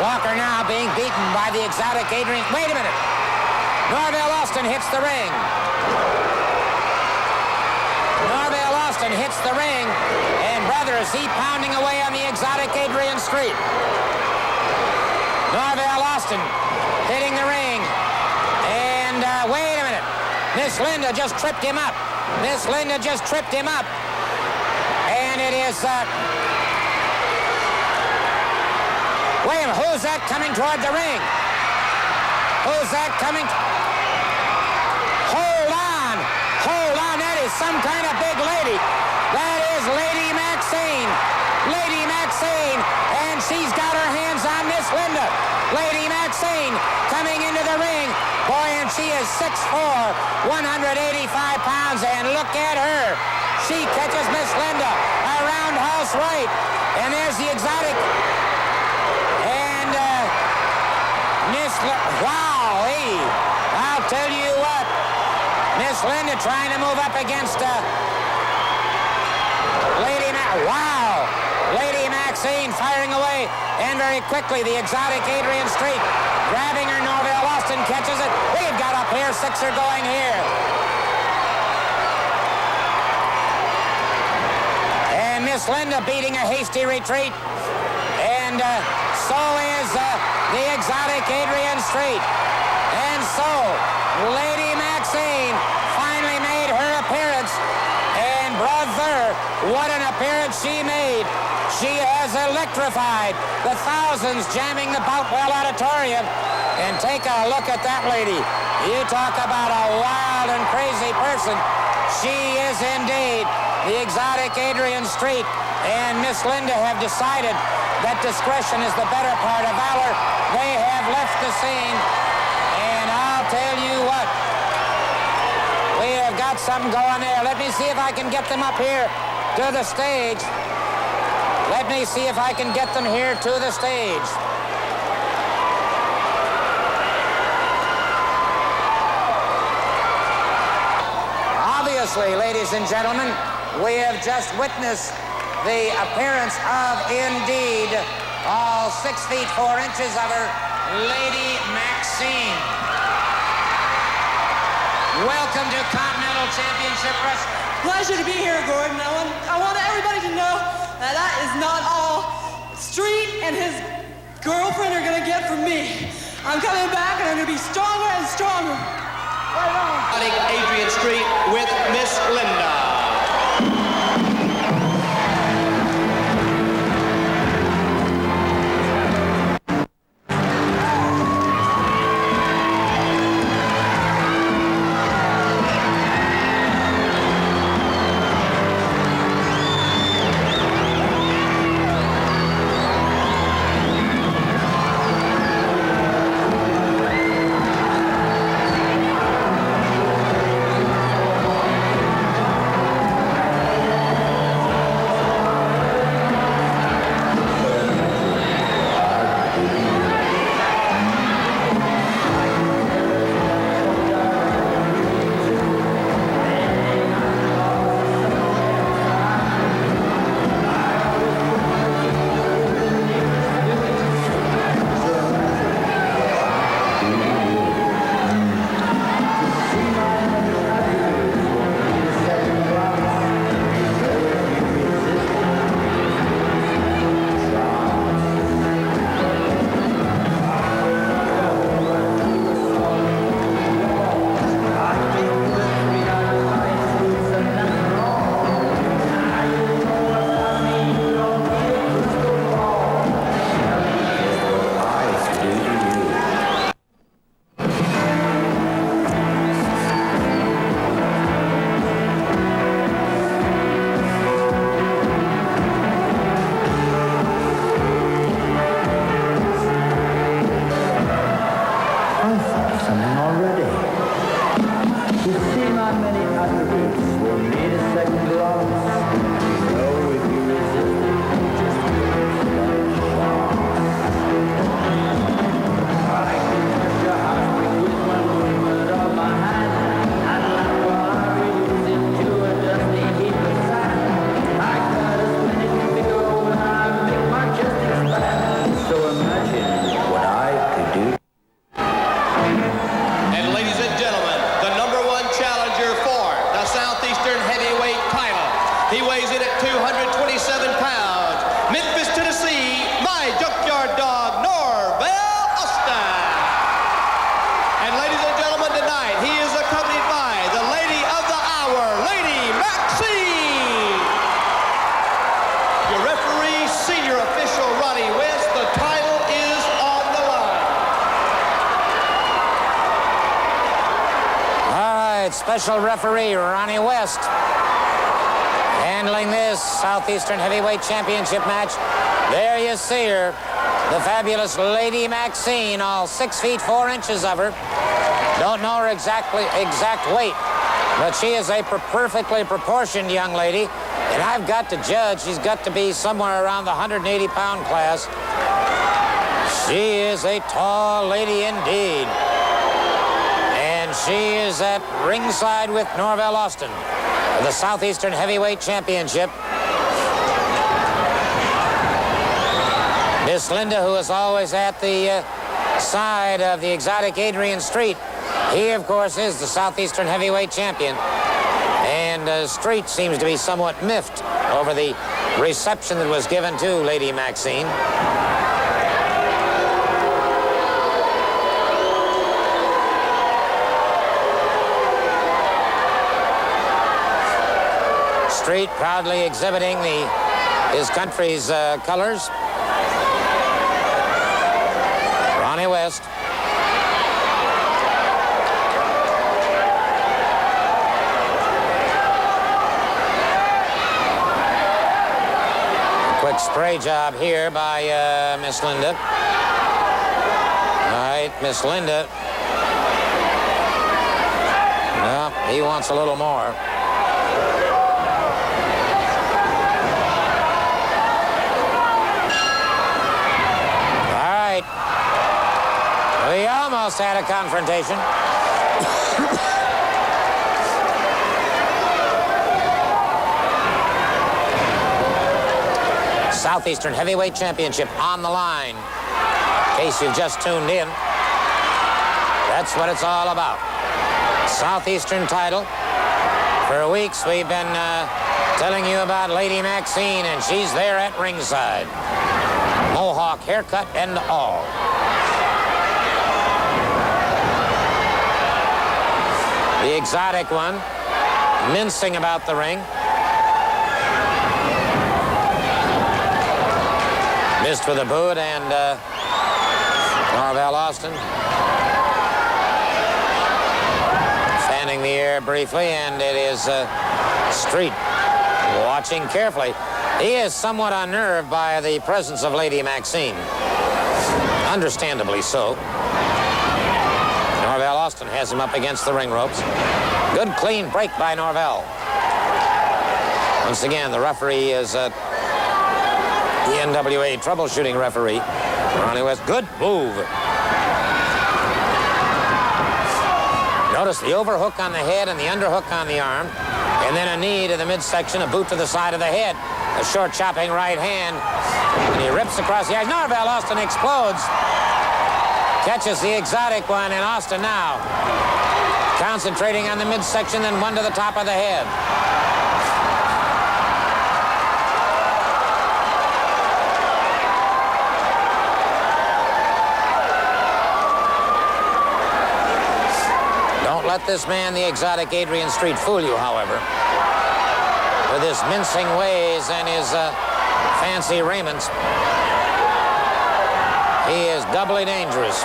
[SPEAKER 1] Walker now being beaten by the exotic Adrian... Wait a minute. Norvell Austin hits the ring. Norvell Austin hits the ring. And brother, is he pounding away on the exotic Adrian Street. Norvell Austin hitting the ring. And wait a minute. Miss Linda just tripped him up. Miss Linda just tripped him up. And it is... Wait a minute, who's that coming toward the ring? Who's that coming? Hold on, that is some kind of big lady. That is Lady Maxine. Lady Maxine, and she's got her hands on Miss Linda. Lady Maxine coming into the ring. Boy, and she is 6'4", 185 pounds, and look at her. She catches Miss Linda, a roundhouse right, and there's the exotic... Wow, I'll tell you what. Miss Linda trying to move up against Wow. Lady Maxine firing away. And very quickly, the exotic Adrian Street grabbing her. Norvell Austin catches it. We've got up here. Sixer going here. And Miss Linda beating a hasty retreat. And so is the exotic Adrian Street. And so, Lady Maxine finally made her appearance. And brother, what an appearance she made. She has electrified the thousands jamming the Boutwell Auditorium. And take a look at that lady. You talk about a wild and crazy person. She is indeed the exotic Adrian Street. And Miss Linda have decided that discretion is the better part of valor. They have left the scene, and I'll tell you what, we have got something going there. Let me see if I can get them up here to the stage. Let me see if I can get them here to the stage. Obviously, ladies and gentlemen, we have just witnessed the appearance of, indeed, all 6 feet 4 inches of her, Lady Maxine. Welcome to Continental Championship Wrestling.
[SPEAKER 15] Pleasure to be here, Gordon. I want everybody to know that that is not all Street and his girlfriend are going to get from me. I'm coming back, and I'm going to be stronger and stronger. Right on.
[SPEAKER 8] Adrian Street with Miss Linda.
[SPEAKER 1] right, special referee Ronnie West handling this Southeastern Heavyweight Championship match. There you see her, the fabulous Lady Maxine, all 6 feet 4 inches of her. Don't know her exact weight, but she is a perfectly proportioned young lady, and I've got to judge she's got to be somewhere around the 180-pound class. She is a tall lady indeed. And she is at ringside with Norvell Austin for the Southeastern Heavyweight Championship. Miss Linda, who is always at the side of the exotic Adrian Street. He, of course, is the Southeastern Heavyweight Champion. And Street seems to be somewhat miffed over the reception that was given to Lady Maxine. Street proudly exhibiting his country's colors. Ronnie West. Quick spray job here by Miss Linda. All right, Miss Linda. No, he wants a little more. We almost had a confrontation. Southeastern Heavyweight Championship on the line. In case you've just tuned in, that's what it's all about. Southeastern title. For weeks we've been telling you about Lady Maxine, and she's there at ringside. Mohawk haircut and all. The exotic one, mincing about the ring. Missed with a boot, and Norvell Austin fanning the air briefly, and it is Street watching carefully. He is somewhat unnerved by the presence of Lady Maxine. Understandably so. Norvell Austin has him up against the ring ropes. Good clean break by Norvell. Once again, the referee is the NWA troubleshooting referee, Ronnie West. Good move. Notice the overhook on the head and the underhook on the arm, and then a knee to the midsection, a boot to the side of the head, a short chopping right hand, and he rips across the eyes. Norvell Austin explodes. Catches the exotic one, and Austin now concentrating on the midsection, then one to the top of the head. Don't let this man, the exotic Adrian Street, fool you, however, with his mincing ways and his fancy raiments. He is doubly dangerous.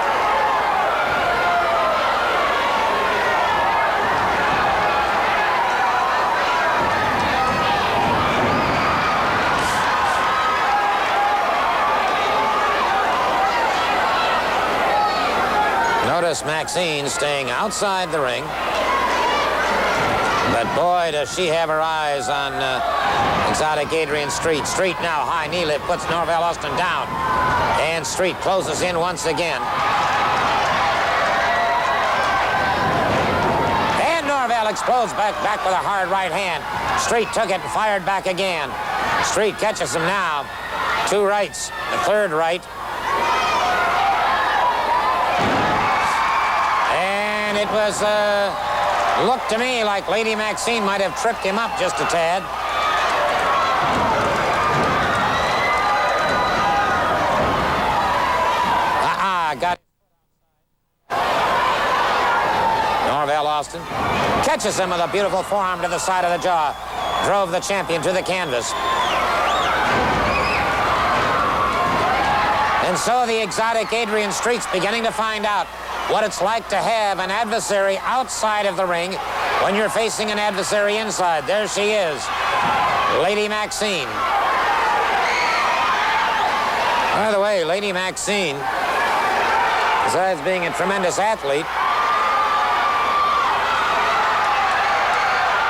[SPEAKER 1] Notice Maxine staying outside the ring. But boy, does she have her eyes on exotic Adrian Street. Street now, high knee lift, puts Norvell Austin down. And Street closes in once again. And Norvell explodes back with a hard right hand. Street took it and fired back again. Street catches him now. Two rights, the third right. And it was, looked to me like Lady Maxine might have tripped him up just a tad. Got Norvell Austin catches him with a beautiful forearm to the side of the jaw. Drove the champion to the canvas. And so the exotic Adrian Street's beginning to find out what it's like to have an adversary outside of the ring when you're facing an adversary inside. There she is, Lady Maxine. By the way, Lady Maxine, besides being a tremendous athlete,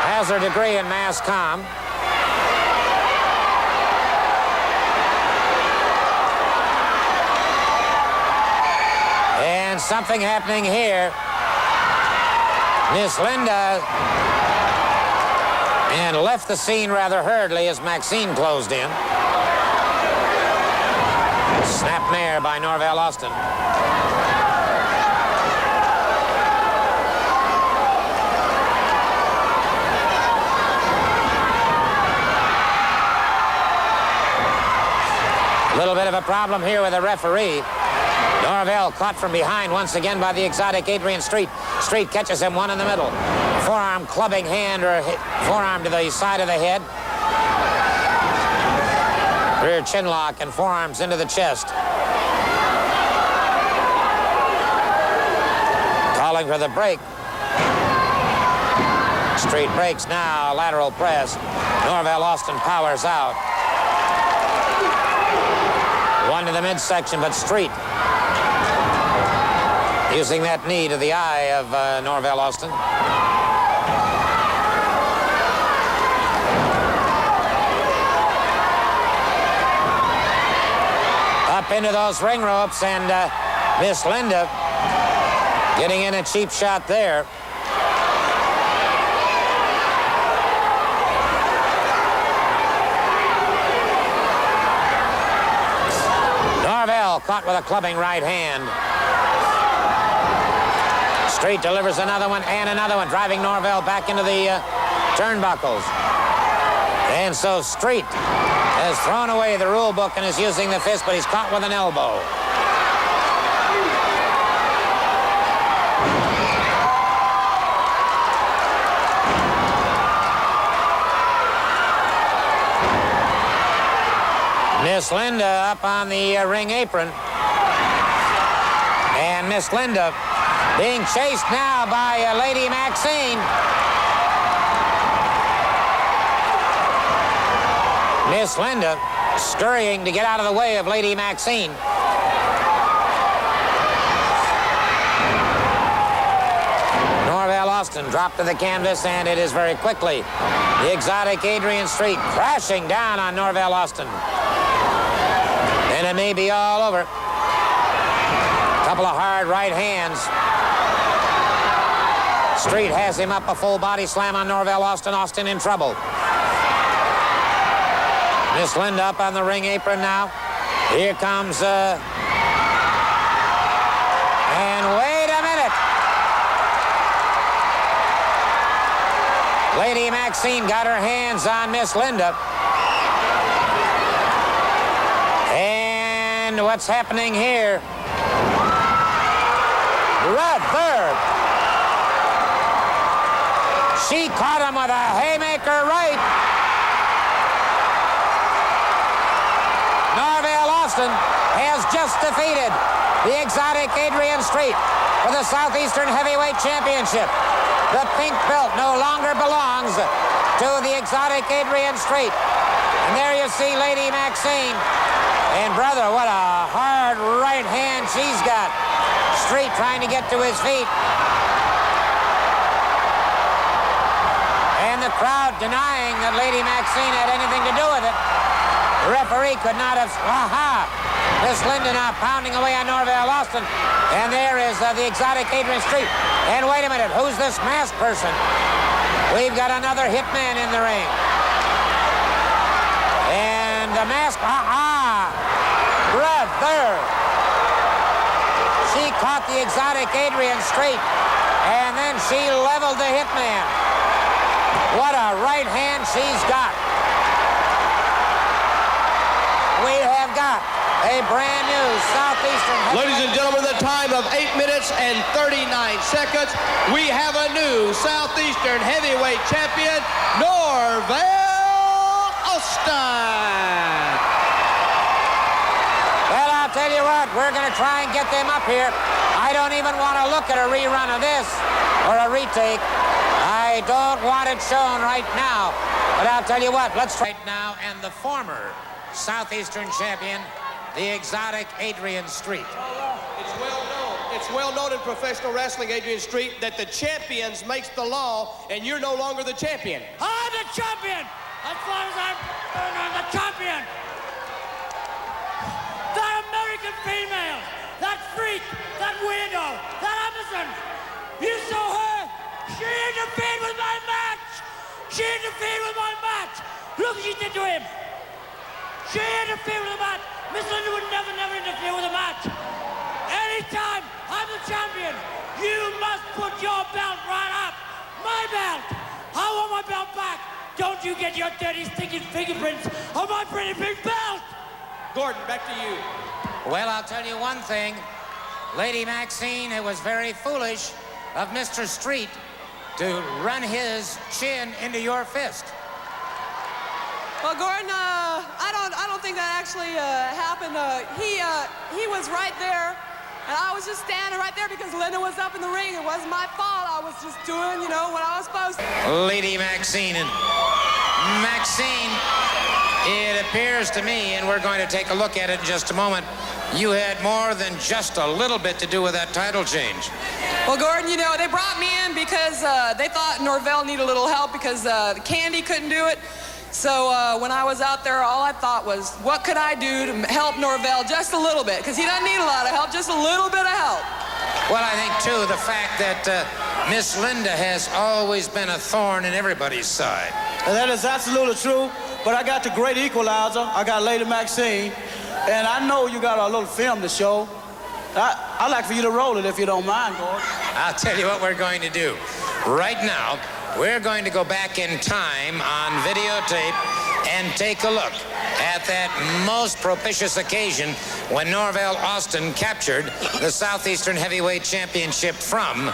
[SPEAKER 1] has her degree in mass comm. And something happening here. Miss Linda and left the scene rather hurriedly as Maxine closed in. Snap mare by Norvell Austin. A little bit of a problem here with the referee. Norvell caught from behind once again by the exotic Adrian Street. Street catches him one in the middle. Forearm clubbing hand or forearm to the side of the head. Rear chin lock and forearms into the chest. Calling for the break. Street breaks now, lateral press. Norvell Austin powers out. One to the midsection, but Street using that knee to the eye of Norvell Austin. Up into those ring ropes, and Miss Linda getting in a cheap shot there. Norvell caught with a clubbing right hand. Street delivers another one and another one, driving Norvell back into the turnbuckles. And so Street has thrown away the rule book and is using the fist, but he's caught with an elbow. Miss Linda up on the ring apron. And Miss Linda being chased now by Lady Maxine. Miss Linda scurrying to get out of the way of Lady Maxine. Norvell Austin dropped to the canvas, and it is very quickly the exotic Adrian Street crashing down on Norvell Austin. And it may be all over. Couple of hard right hands. Street has him up, a full body slam on Norvell Austin. Austin in trouble. Miss Linda up on the ring apron now. Here comes, and wait a minute. Lady Maxine got her hands on Miss Linda. And what's happening here? Brother. She caught him with a haymaker right. Norvell Austin has just defeated the exotic Adrian Street for the Southeastern Heavyweight Championship. The pink belt no longer belongs to the exotic Adrian Street. And there you see Lady Maxine. And brother, what a hard right hand she's got. Street trying to get to his feet. And the crowd denying that Lady Maxine had anything to do with it. The referee could not have... Aha! Miss Linda now pounding away on Norvell Austin. And there is the exotic Adrian Street. And wait a minute, who's this masked person? We've got another hitman in the ring. And the mask... Brother! She caught the exotic Adrian Street. And then she leveled the hitman. What a right hand she's got. We have got a brand new Southeastern...
[SPEAKER 8] Ladies and gentlemen, the time of 8 minutes and 39 seconds. We have a new Southeastern Heavyweight Champion, Norvell Austin.
[SPEAKER 1] Well, I'll tell you what, we're going to try and get them up here. I don't even want to look at a rerun of this or a retake. I they don't want it shown right now. But I'll tell you what, let's try it now. And the former Southeastern champion, the exotic Adrian Street.
[SPEAKER 8] It's well known in professional wrestling, Adrian Street, that the champions makes the law, and you're no longer the champion.
[SPEAKER 10] I'm the champion! As far as I'm the champion! That American female, that freak, that weirdo, that Amazon, you saw her? She interfered with my match! She interfered with my match! Look what she did to him! She interfered with the match! Miss Linda would never interfere with a match! Anytime I'm the champion, you must put your belt right up! My belt! I want my belt back! Don't you get your dirty, stinking fingerprints on my pretty big belt!
[SPEAKER 8] Gordon, back to you.
[SPEAKER 1] Well, I'll tell you one thing. Lady Maxine, it was very foolish of Mr. Street to run his chin into your fist.
[SPEAKER 15] Well, Gordon, I don't think that actually happened. He was right there, and I was just standing right there because Linda was up in the ring. It wasn't my fault. I was just doing, what I was supposed to.
[SPEAKER 1] Lady Maxine. And Maxine, it appears to me, and we're going to take a look at it in just a moment, you had more than just a little bit to do with that title change.
[SPEAKER 15] Well, Gordon, they brought me in because they thought Norvell needed a little help because Candy couldn't do it. So when I was out there, all I thought was, what could I do to help Norvell just a little bit? Because he doesn't need a lot of help, just a little bit of help.
[SPEAKER 1] Well, I think, too, the fact that Miss Linda has always been a thorn in everybody's side.
[SPEAKER 12] That is absolutely true, but I got the great equalizer. I got Lady Maxine, and I know you got a little film to show. I'd like for you to roll it if you don't mind, Gordon.
[SPEAKER 1] I'll tell you what we're going to do. Right now, we're going to go back in time on videotape and take a look at that most propitious occasion when Norvell Austin captured the Southeastern Heavyweight Championship from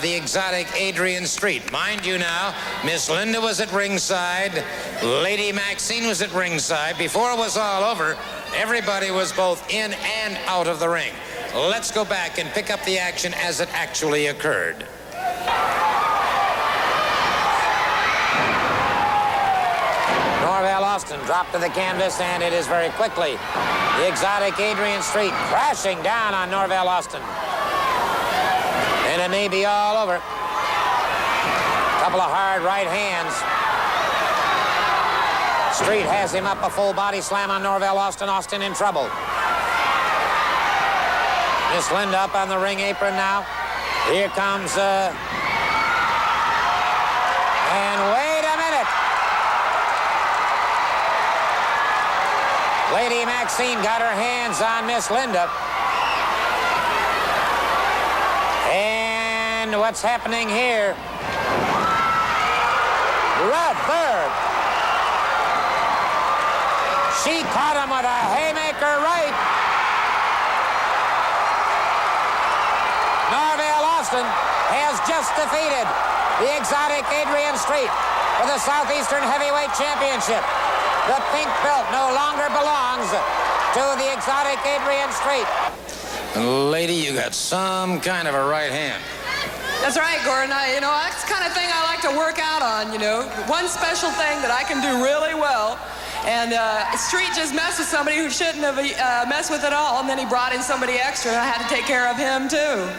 [SPEAKER 1] the exotic Adrian Street. Mind you now, Miss Linda was at ringside, Lady Maxine was at ringside. Before it was all over, everybody was both in and out of the ring. Let's go back and pick up the action as it actually occurred. Norvell Austin dropped to the canvas, and it is very quickly the exotic Adrian Street crashing down on Norvell Austin. And it may be all over. A couple of hard right hands. Street has him up, a full body slam on Norvell Austin. Austin in trouble. Miss Linda up on the ring apron now. Here comes, and wait a minute. Lady Maxine got her hands on Miss Linda. And what's happening here? Rubber. She caught him with a haymaker right. Norvell Austin has just defeated the exotic Adrian Street for the Southeastern Heavyweight Championship. The pink belt no longer belongs to the exotic Adrian Street. Lady, you got some kind of a right hand.
[SPEAKER 15] That's right, Gordon. That's the kind of thing I like to work out on, One special thing that I can do really well. And Street just messed with somebody who shouldn't have messed with at all, and then he brought in somebody extra, and I had to take care of him, too.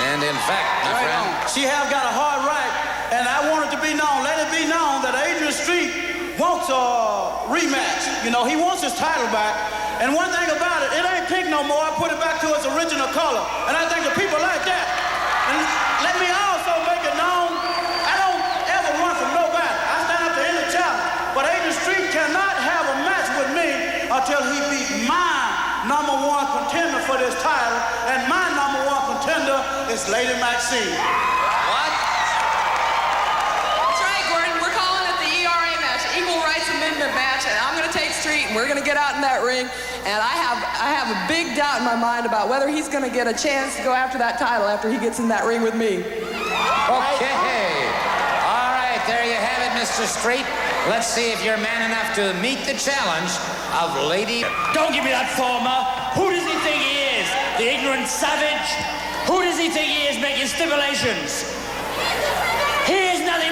[SPEAKER 1] And in fact, my friend,
[SPEAKER 12] she has got a hard right, and I want it to be known, let it be known that Adrian Street wants a rematch. He wants his title back. And one thing about it, it ain't pink no more. I put it back to its original color. And I think the people like that. And let me also make it known, I don't ever run from nobody. I stand up to any challenge. But Adrian Street cannot have a match with me until he beats my #1 contender for this title. And my #1 contender is Lady Maxine.
[SPEAKER 15] What? That's right, Gordon. We're calling it the ERA match, Equal Rights Amendment match, and I'm going to take Street, and we're going to get out in that ring. And I have a big doubt in my mind about whether he's going to get a chance to go after that title after he gets in that ring with me.
[SPEAKER 1] Okay. All right, there you have it, Mr. Street. Let's see if you're man enough to meet the challenge of Lady...
[SPEAKER 10] Don't give me that former. Who does he think he is? The ignorant savage? Who does he think he is making stipulations? He is nothing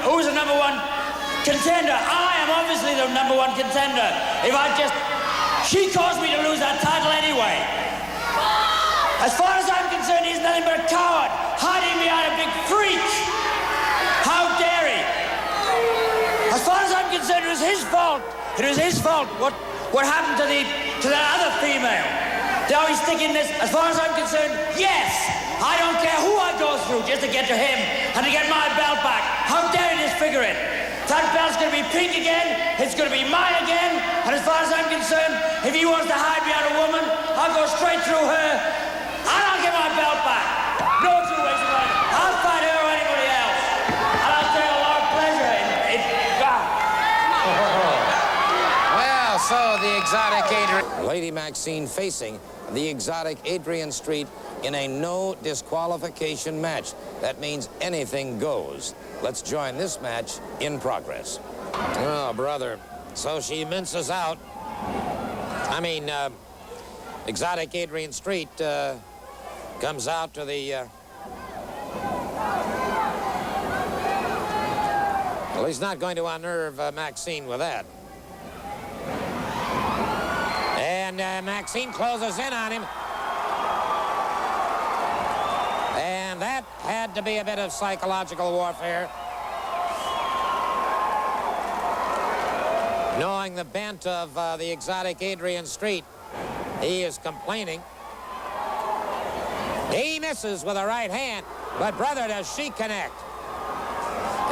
[SPEAKER 2] who's the number one contender? I am obviously the number one contender. She caused me to lose that title anyway. As far as I'm concerned, he's nothing but a coward, hiding behind a big freak. How dare he? As far as I'm concerned, it was his fault. It was his fault what happened to that other female. Now he's thinking this, as far as I'm concerned, yes, I don't care who I go through just to get to him and to get my belt back. How dare he disfigure it? That belt's gonna be pink again, it's gonna be mine again, and as far as I'm concerned, if he wants to hide behind a woman, I'll go straight through her, and I'll get my belt back. No two ways about it. I'll fight her or anybody else. And I'll take a lot of pleasure in
[SPEAKER 1] Well, so the exotic Adrian... Lady Maxine facing the exotic Adrian Street in a no disqualification match. That means anything goes. Let's join this match in progress. Oh, brother. So she minces out. Exotic Adrian Street comes out to the... Well, he's not going to unnerve Maxine with that. And Maxine closes in on him. And that had to be a bit of psychological warfare. Knowing the bent of the exotic Adrian Street, he is complaining. He misses with a right hand, but brother, does she connect.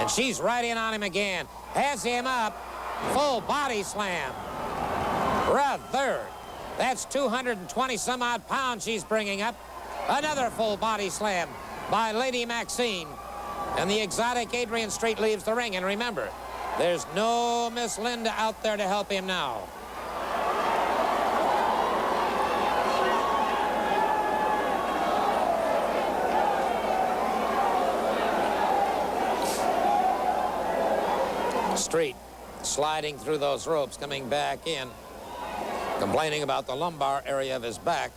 [SPEAKER 1] And she's right in on him again. Has him up, full body slam. Brother, that's 220 some odd pounds she's bringing up. Another full body slam by Lady Maxine. And the exotic Adrian Street leaves the ring. And remember, there's no Miss Linda out there to help him now. Street sliding through those ropes, coming back in, complaining about the lumbar area of his back.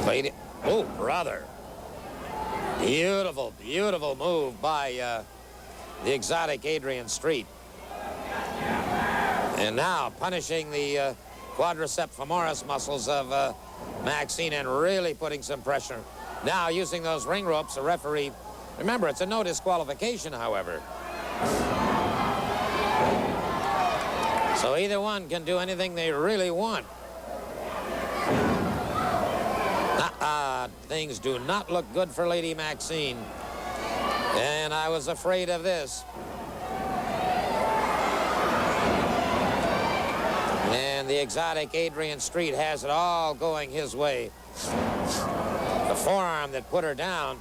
[SPEAKER 1] Lady, oh, brother. Beautiful, beautiful move by the exotic Adrian Street. And now punishing the quadricep femoris muscles of Maxine and really putting some pressure. Now using those ring ropes, the referee, remember, it's a no disqualification, however. So either one can do anything they really want. Things do not look good for Lady Maxine. And I was afraid of this. And the exotic Adrian Street has it all going his way. The forearm that put her down.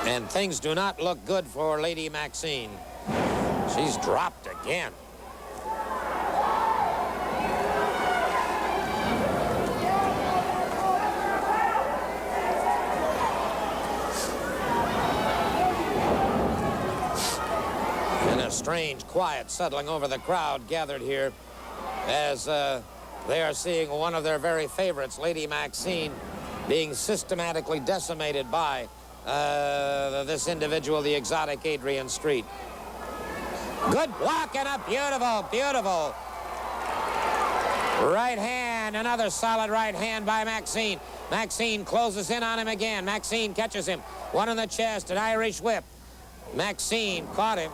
[SPEAKER 1] And things do not look good for Lady Maxine. She's dropped again. And a strange quiet settling over the crowd gathered here as they are seeing one of their very favorites, Lady Maxine, being systematically decimated by this individual, the exotic Adrian Street. Good block and a beautiful, beautiful right hand. Another solid right hand by Maxine. Maxine closes in on him again. Maxine catches him. One in the chest, an Irish whip. Maxine caught him.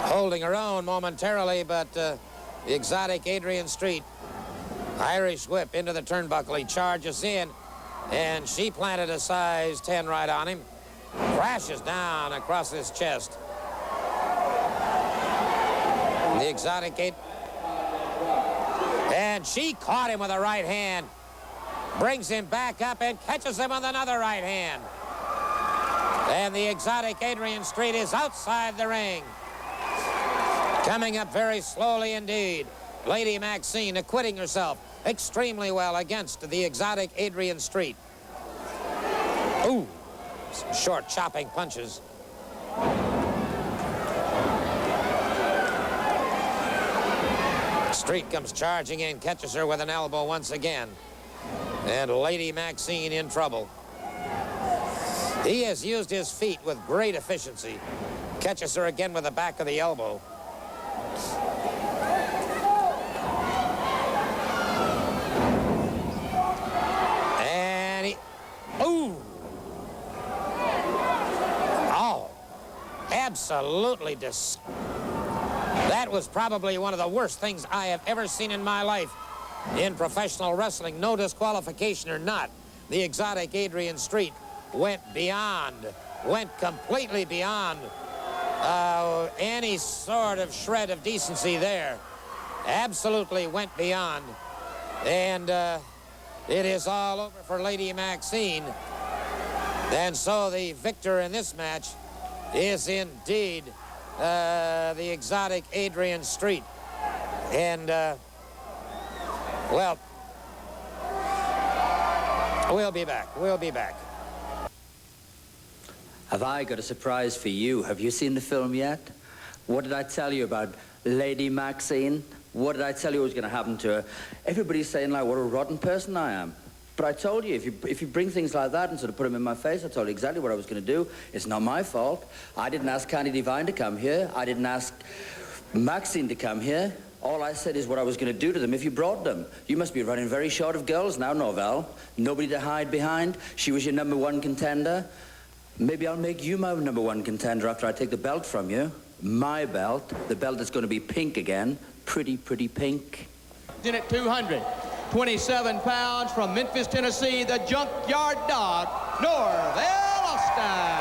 [SPEAKER 1] Holding her own momentarily, but the exotic Adrian Street, Irish whip into the turnbuckle. He charges in, and she planted a size 10 right on him. Crashes down across his chest. The exotic and she caught him with a right hand. Brings him back up and catches him with another right hand. And the exotic Adrian Street is outside the ring. Coming up very slowly indeed. Lady Maxine acquitting herself extremely well against the exotic Adrian Street. Ooh, some short chopping punches. Street comes charging in, catches her with an elbow once again. And Lady Maxine in trouble. He has used his feet with great efficiency. Catches her again with the back of the elbow. And he... Ooh! Oh! Absolutely That was probably one of the worst things I have ever seen in my life in professional wrestling. No disqualification or not. The exotic Adrian Street went completely beyond any sort of shred of decency there. Absolutely went beyond. And it is all over for Lady Maxine. And so the victor in this match is indeed the exotic Adrian Street. And, well, we'll be back. We'll be back.
[SPEAKER 16] Have I got a surprise for you? Have you seen the film yet? What did I tell you about Lady Maxine? What did I tell you was going to happen to her? Everybody's saying, like, what a rotten person I am. But I told you, if you bring things like that and sort of put them in my face, I told you exactly what I was going to do. It's not my fault. I didn't ask Candy Divine to come here. I didn't ask Maxine to come here. All I said is what I was going to do to them if you brought them. You must be running very short of girls now, Norvell. Nobody to hide behind. She was your #1 contender. Maybe I'll make you my #1 contender after I take the belt from you. My belt. The belt that's going to be pink again. Pretty, pretty pink.
[SPEAKER 8] In at 227 pounds from Memphis, Tennessee, the Junkyard Dog, Norvell Austin.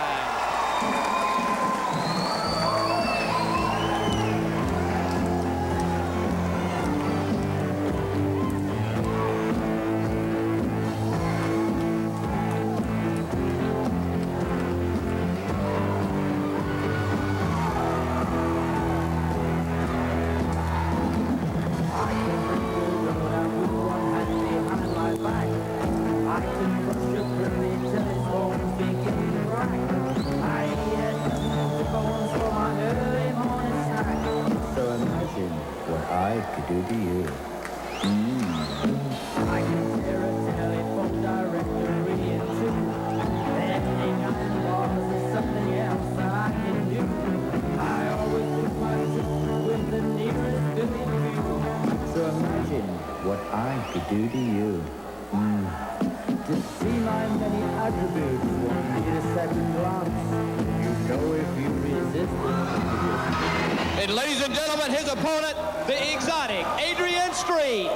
[SPEAKER 8] And ladies and gentlemen, his opponent, the exotic Adrian Street.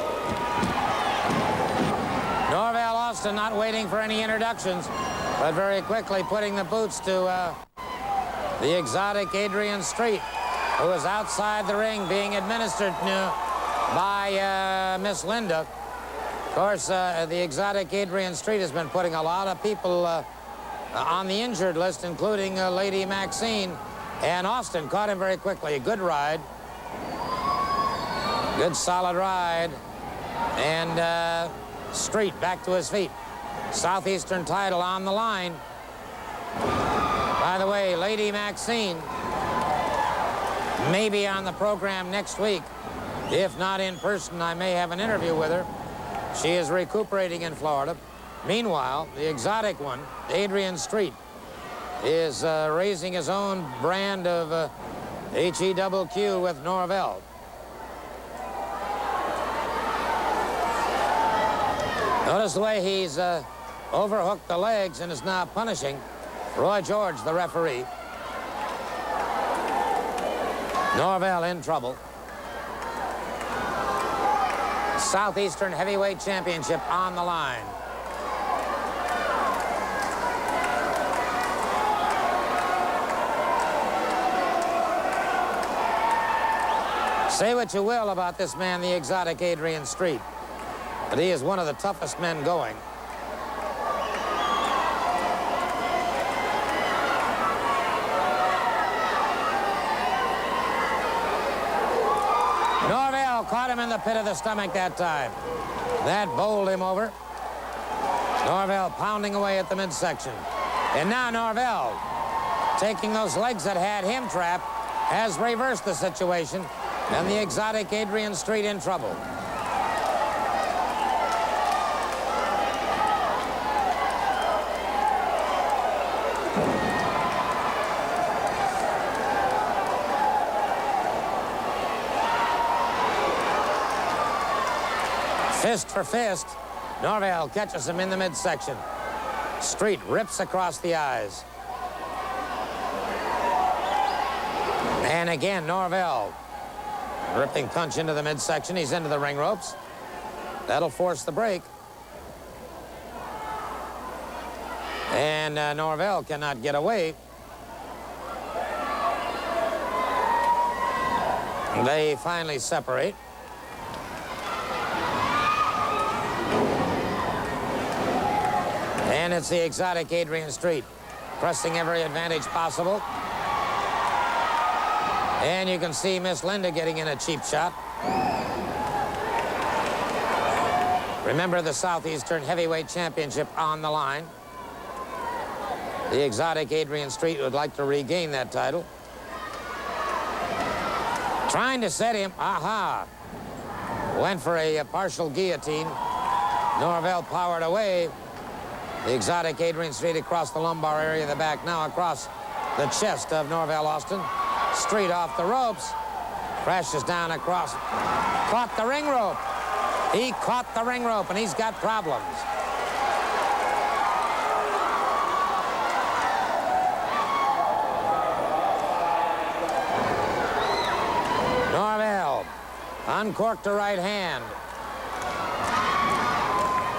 [SPEAKER 1] Norvell Austin not waiting for any introductions, but very quickly putting the boots to the exotic Adrian Street, who is outside the ring being administered by Miss Linda. Of course, the exotic Adrian Street has been putting a lot of people on the injured list, including Lady Maxine. And Austin caught him very quickly. A good ride. Good solid ride. And Street back to his feet. Southeastern title on the line. By the way, Lady Maxine may be on the program next week. If not in person, I may have an interview with her. She is recuperating in Florida. Meanwhile, the exotic one, Adrian Street, is raising his own brand of HEWQ with Norvell. Notice the way he's overhooked the legs and is now punishing Roy George, the referee. Norvell in trouble. Southeastern Heavyweight Championship on the line. Say what you will about this man, the exotic Adrian Street, but he is one of the toughest men going. Norvell caught him in the pit of the stomach that time. That bowled him over. Norvell pounding away at the midsection. And now Norvell, taking those legs that had him trapped, has reversed the situation. And the exotic Adrian Street in trouble. Fist for fist. Norvell catches him in the midsection. Street rips across the eyes. And again, Norvell. Ripping punch into the midsection. He's into the ring ropes. That'll force the break. And Norvell cannot get away. They finally separate. And it's the exotic Adrian Street, pressing every advantage possible. And you can see Miss Linda getting in a cheap shot. Remember the Southeastern Heavyweight Championship on the line. The exotic Adrian Street would like to regain that title. Trying to set him, aha. Went for a partial guillotine. Norvell powered away. The exotic Adrian Street across the lumbar area of the back, now across the chest of Norvell Austin. Street off the ropes, crashes down across, caught the ring rope. He caught the ring rope, and he's got problems. Norvell uncorked a right hand.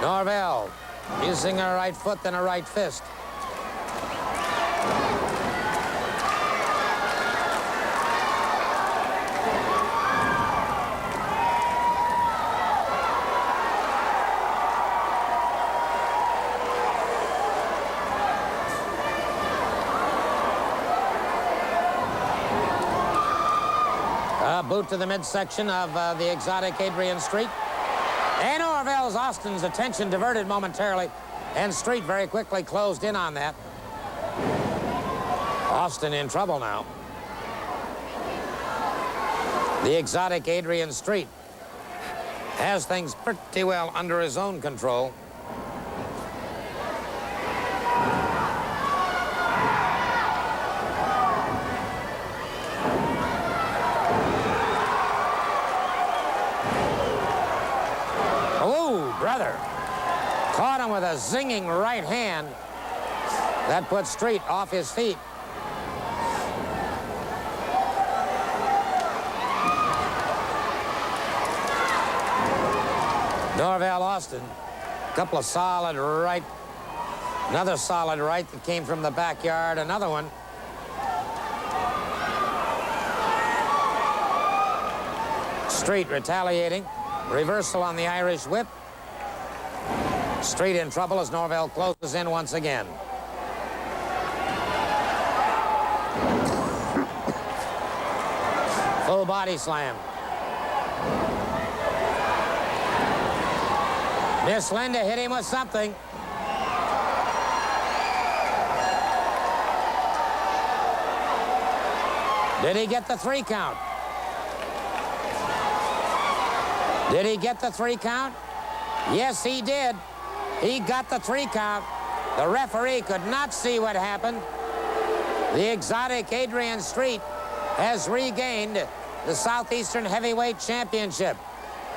[SPEAKER 1] Norvell using a right foot, then a right fist. Boot to the midsection of the exotic Adrian Street. And Norvell's Austin's attention diverted momentarily, and Street very quickly closed in on that. Austin in trouble now. The exotic Adrian Street has things pretty well under his own control. Brother caught him with a zinging right hand that put Street off his feet. Norvell Austin, a couple of solid right, another solid right that came from the backyard, another one. Street retaliating, reversal on the Irish whip. Street in trouble as Norvell closes in once again. Full body slam. Miss Linda hit him with something. Did he get the 3 count? Did he get the 3 count? Yes, he did. He got the 3 count. The referee could not see what happened. The exotic Adrian Street has regained the Southeastern Heavyweight Championship.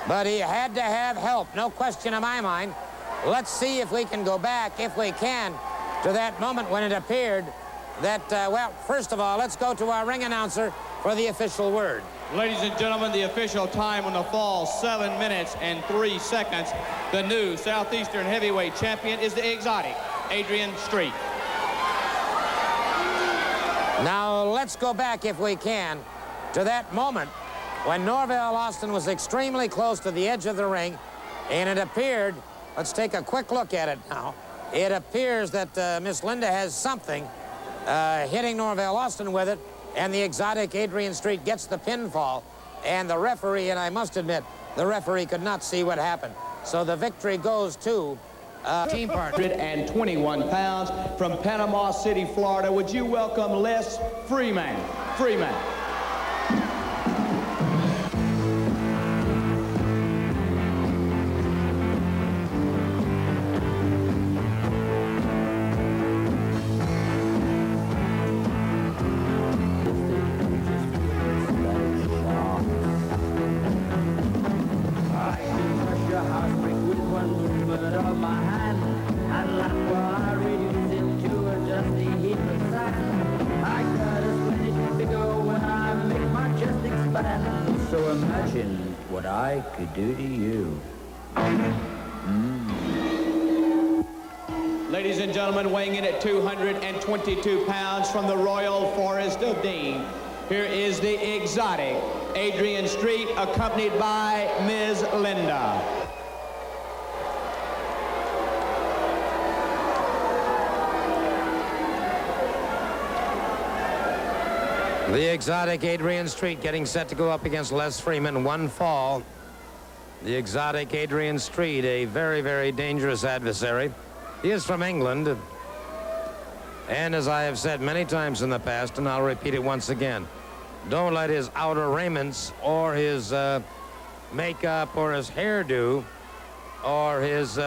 [SPEAKER 1] But he had to have help, no question in my mind. Let's see if we can go back, if we can, to that moment when it appeared that, well, first of all, let's go to our ring announcer for the official word.
[SPEAKER 8] Ladies and gentlemen, the official time on the fall, 7 minutes and 3 seconds. The new Southeastern Heavyweight Champion is the exotic Adrian Street.
[SPEAKER 1] Now, let's go back, if we can, to that moment when Norvell Austin was extremely close to the edge of the ring, and it appeared, let's take a quick look at it now, it appears that Miss Linda has something hitting Norvell Austin with it, and the exotic Adrian Street gets the pinfall, and the referee, and I must admit, the referee could not see what happened. So the victory goes to team partner.
[SPEAKER 8] 121 pounds from Panama City, Florida. Would you welcome Les Freeman? Freeman.
[SPEAKER 16] So imagine what I could do to you.
[SPEAKER 8] Ladies and gentlemen, weighing in at 222 pounds from the Royal Forest of Dean, here is the exotic Adrian Street, accompanied by Ms. Linda.
[SPEAKER 1] The exotic Adrian Street getting set to go up against Les Freeman. One fall. The exotic Adrian Street, a very, very dangerous adversary. He is from England. And as I have said many times in the past, and I'll repeat it once again, don't let his outer raiments or his makeup or his hairdo or his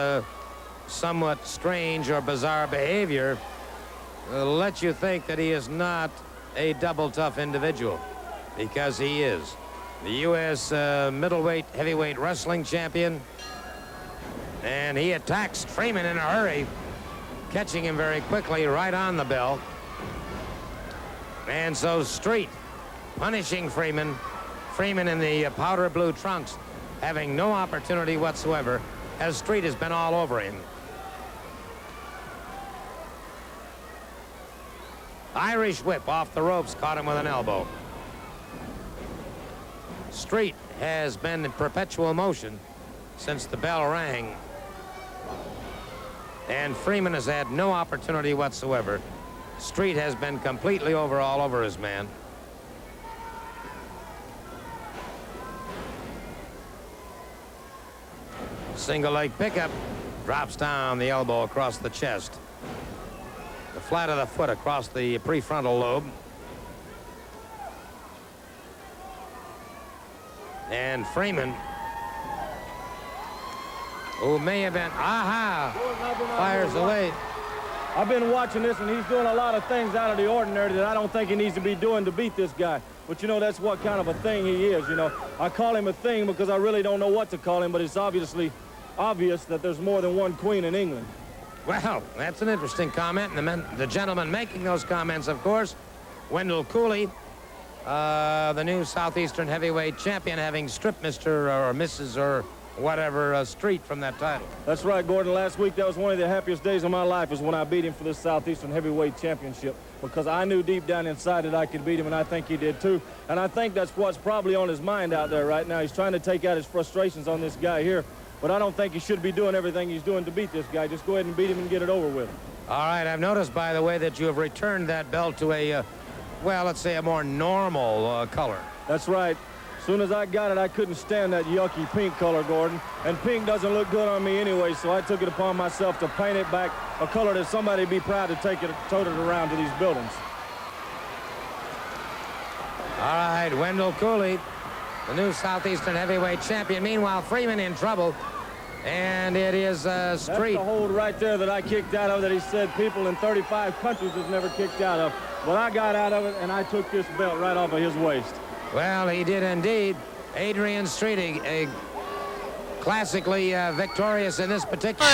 [SPEAKER 1] somewhat strange or bizarre behavior let you think that he is not a double tough individual, because he is. The U.S. middleweight heavyweight wrestling champion, and he attacks Freeman in a hurry, catching him very quickly right on the bell. And so Street punishing Freeman. Freeman in the powder blue trunks having no opportunity whatsoever, as Street has been all over him. Irish whip off the ropes, caught him with an elbow. Street has been in perpetual motion since the bell rang. And Freeman has had no opportunity whatsoever. Street has been completely all over his man. Single leg pickup, drops down the elbow across the chest. The flat of the foot across the prefrontal lobe. And Freeman, who may have been, fires away.
[SPEAKER 17] I've been watching this, and he's doing a lot of things out of the ordinary that I don't think he needs to be doing to beat this guy. But, you know, that's what kind of a thing he is, you know. I call him a thing because I really don't know what to call him, but it's obviously obvious that there's more than one queen in England.
[SPEAKER 1] Well, that's an interesting comment. And the gentleman making those comments, of course, Wendell Cooley, the new Southeastern heavyweight champion, having stripped Mr. or Mrs. or whatever Street from that title.
[SPEAKER 17] That's right, Gordon. Last week, that was one of the happiest days of my life, is when I beat him for this Southeastern heavyweight championship, because I knew deep down inside that I could beat him, and I think he did too. And I think that's what's probably on his mind out there right now. He's trying to take out his frustrations on this guy here. But I don't think he should be doing everything he's doing to beat this guy. Just go ahead and beat him and get it over with.
[SPEAKER 1] All right, I've noticed, by the way, that you have returned that belt to a, well, let's say a more normal color.
[SPEAKER 17] That's right. As soon as I got it, I couldn't stand that yucky pink color, Gordon. And pink doesn't look good on me anyway, so I took it upon myself to paint it back a color that somebody would be proud to tote it around to these buildings.
[SPEAKER 1] All right, Wendell Cooley, the new Southeastern heavyweight champion. Meanwhile, Freeman in trouble, and it is Street.
[SPEAKER 17] That's the hold right there that I kicked out of, that he said people in 35 countries has never kicked out of. But I got out of it, and I took this belt right off of his waist.
[SPEAKER 1] Well, he did indeed. Adrian Street, a classically victorious in this particular...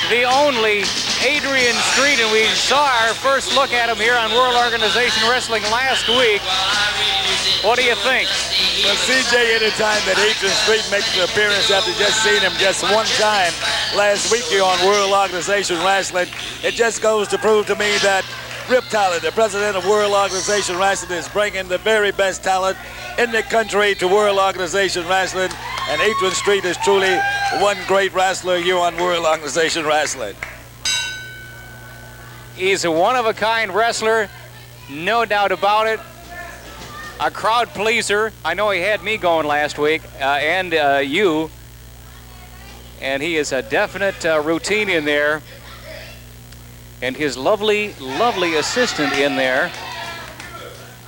[SPEAKER 18] The only Adrian Street, and we saw our first look at him here on World Organization Wrestling last week. What do you think?
[SPEAKER 19] Well, CJ, anytime that Adrian Street makes an appearance after just seeing him just one time last week here on World Organization Wrestling, it just goes to prove to me that Rip Talent, the president of World Organization Wrestling, is bringing the very best talent in the country to World Organization Wrestling, and Adrian Street is truly one great wrestler here on World Organization Wrestling.
[SPEAKER 18] He's a one-of-a-kind wrestler, no doubt about it. A crowd pleaser. I know he had me going last week, and you. And he is a definite routine in there. And his lovely, lovely assistant in there.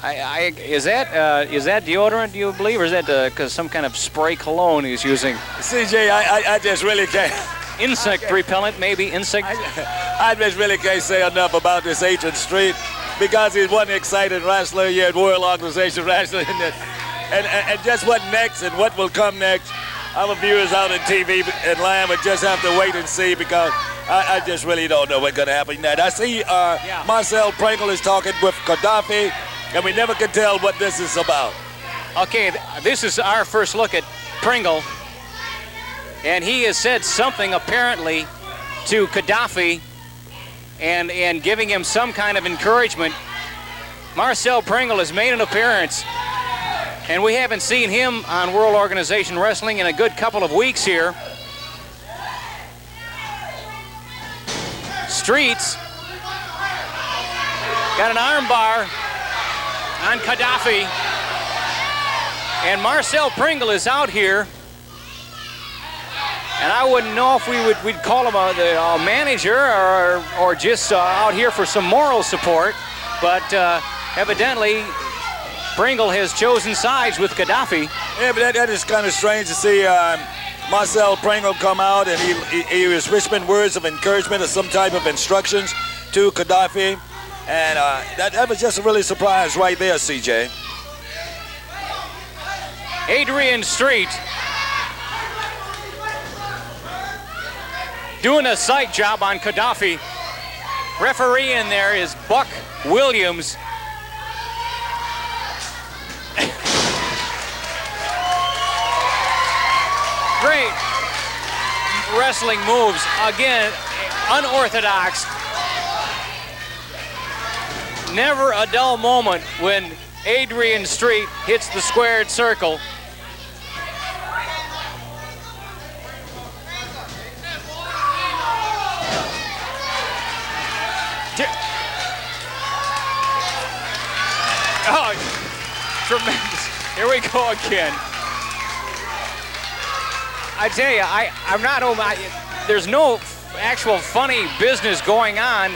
[SPEAKER 18] Is that deodorant, do you believe, or is that some kind of spray cologne he's using?
[SPEAKER 19] CJ, I just really can't.
[SPEAKER 18] Insect repellent, maybe insect.
[SPEAKER 19] I just really can't say enough about this Adrian Street, because he's one exciting wrestler here at World Organization Wrestling, and just what next and what will come next, our viewers out in TV and land would just have to wait and see, because I just really don't know what's going to happen next. I see Marcel Pringle is talking with Gaddafi, and we never can tell what this is about.
[SPEAKER 18] Okay, this is our first look at Pringle. And he has said something apparently to Gaddafi and giving him some kind of encouragement. Marcel Pringle has made an appearance, and we haven't seen him on World Organization Wrestling in a good couple of weeks here. Streets got an armbar on Gaddafi, and Marcel Pringle is out here. And I wouldn't know if we'd call him a manager or just out here for some moral support, but evidently Pringle has chosen sides with Gaddafi.
[SPEAKER 19] Yeah, but that is kind of strange to see Marcel Pringle come out and he was whispering words of encouragement or some type of instructions to Gaddafi, and that was just a really surprise right there, CJ.
[SPEAKER 18] Adrian Street doing a sight job on Gaddafi. Referee in there is Buck Williams. Great wrestling moves. Again, unorthodox. Never a dull moment when Adrian Street hits the squared circle. Oh, tremendous. Here we go again. I tell you, I'm not, there's no actual funny business going on.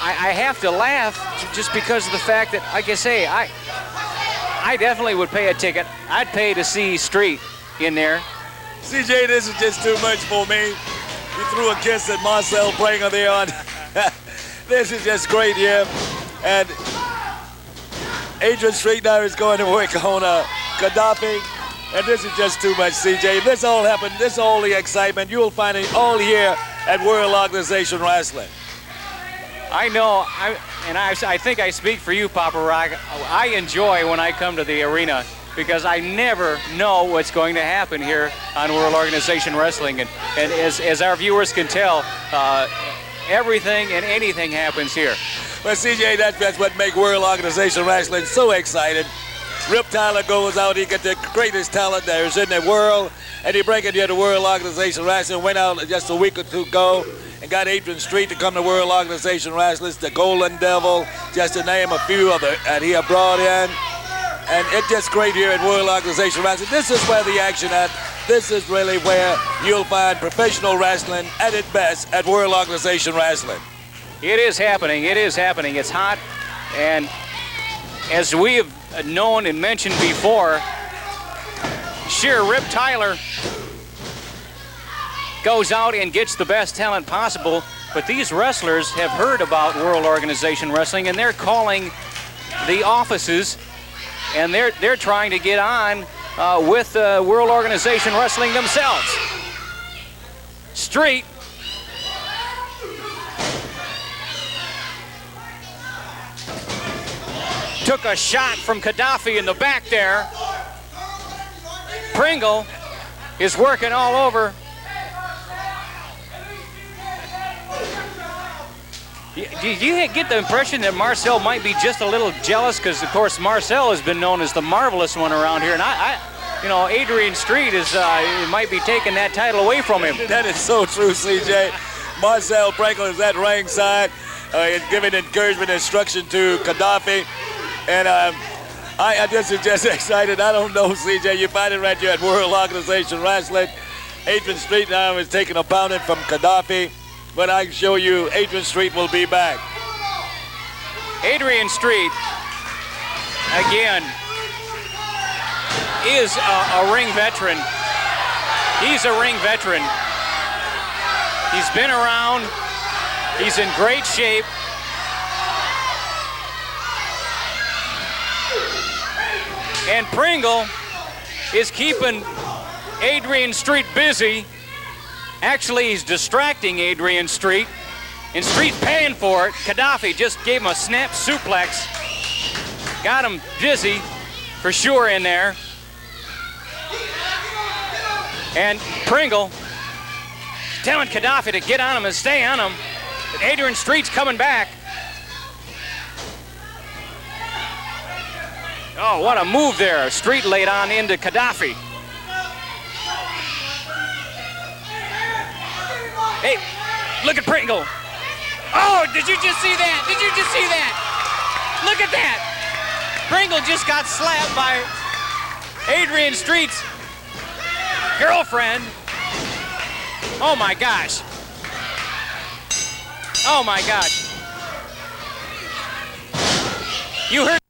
[SPEAKER 18] I have to laugh just because of the fact that, like I say, I definitely would pay a ticket. I'd pay to see Street in there.
[SPEAKER 19] CJ, this is just too much for me. You threw a kiss at Marcel Pringle there on. This is just great here. And Adrian Street now is going to work on Gaddafi. And this is just too much, CJ. If this all happened, this all the excitement, you'll find it all here at World Organization Wrestling.
[SPEAKER 18] I know, I think I speak for you, Papa Rock. I enjoy when I come to the arena because I never know what's going to happen here on World Organization Wrestling. And as our viewers can tell, everything and anything happens here.
[SPEAKER 19] Well, CJ, that's what makes World Organization Wrestling so exciting. Rip Tyler goes out, he got the greatest talent there is in the world, and he bring it here to World Organization Wrestling. Went out just a week or two ago and got Adrian Street to come to World Organization Wrestling, the Golden Devil, just to name a few of it, and he have brought in. And it's just great here at World Organization Wrestling. This is where the action at. This is really where you'll find professional wrestling at its best at World Organization Wrestling.
[SPEAKER 18] It is happening. It is happening. It's hot. And as we have known and mentioned before, sure, Rip Tyler goes out and gets the best talent possible, but these wrestlers have heard about World Organization Wrestling, and they're calling the offices, and they're trying to get on with World Organization Wrestling themselves. Street took a shot from Gaddafi in the back there. Pringle is working all over. Do you get the impression that Marcel might be just a little jealous? Because, of course, Marcel has been known as the marvelous one around here. And Adrian Street might be taking that title away from him.
[SPEAKER 19] That is so true, CJ. Marcel Pringle is at ringside, giving encouragement instruction to Gaddafi. And I just excited. I don't know, CJ. You find it right here at World Organization Wrestling. Adrian Street now is taking a pounding from Gaddafi. But I can show you Adrian Street will be back.
[SPEAKER 18] Adrian Street, again, is a ring veteran. He's a ring veteran. He's been around. He's in great shape. And Pringle is keeping Adrian Street busy. Actually, he's distracting Adrian Street, and Street's paying for it. Gaddafi just gave him a snap suplex, got him busy, for sure in there. And Pringle telling Gaddafi to get on him and stay on him. But Adrian Street's coming back. Oh, what a move there. Street laid on into Gaddafi. Hey, look at Pringle. Oh, did you just see that? Did you just see that? Look at that. Pringle just got slapped by Adrian Street's girlfriend. Oh my gosh. Oh my gosh. You heard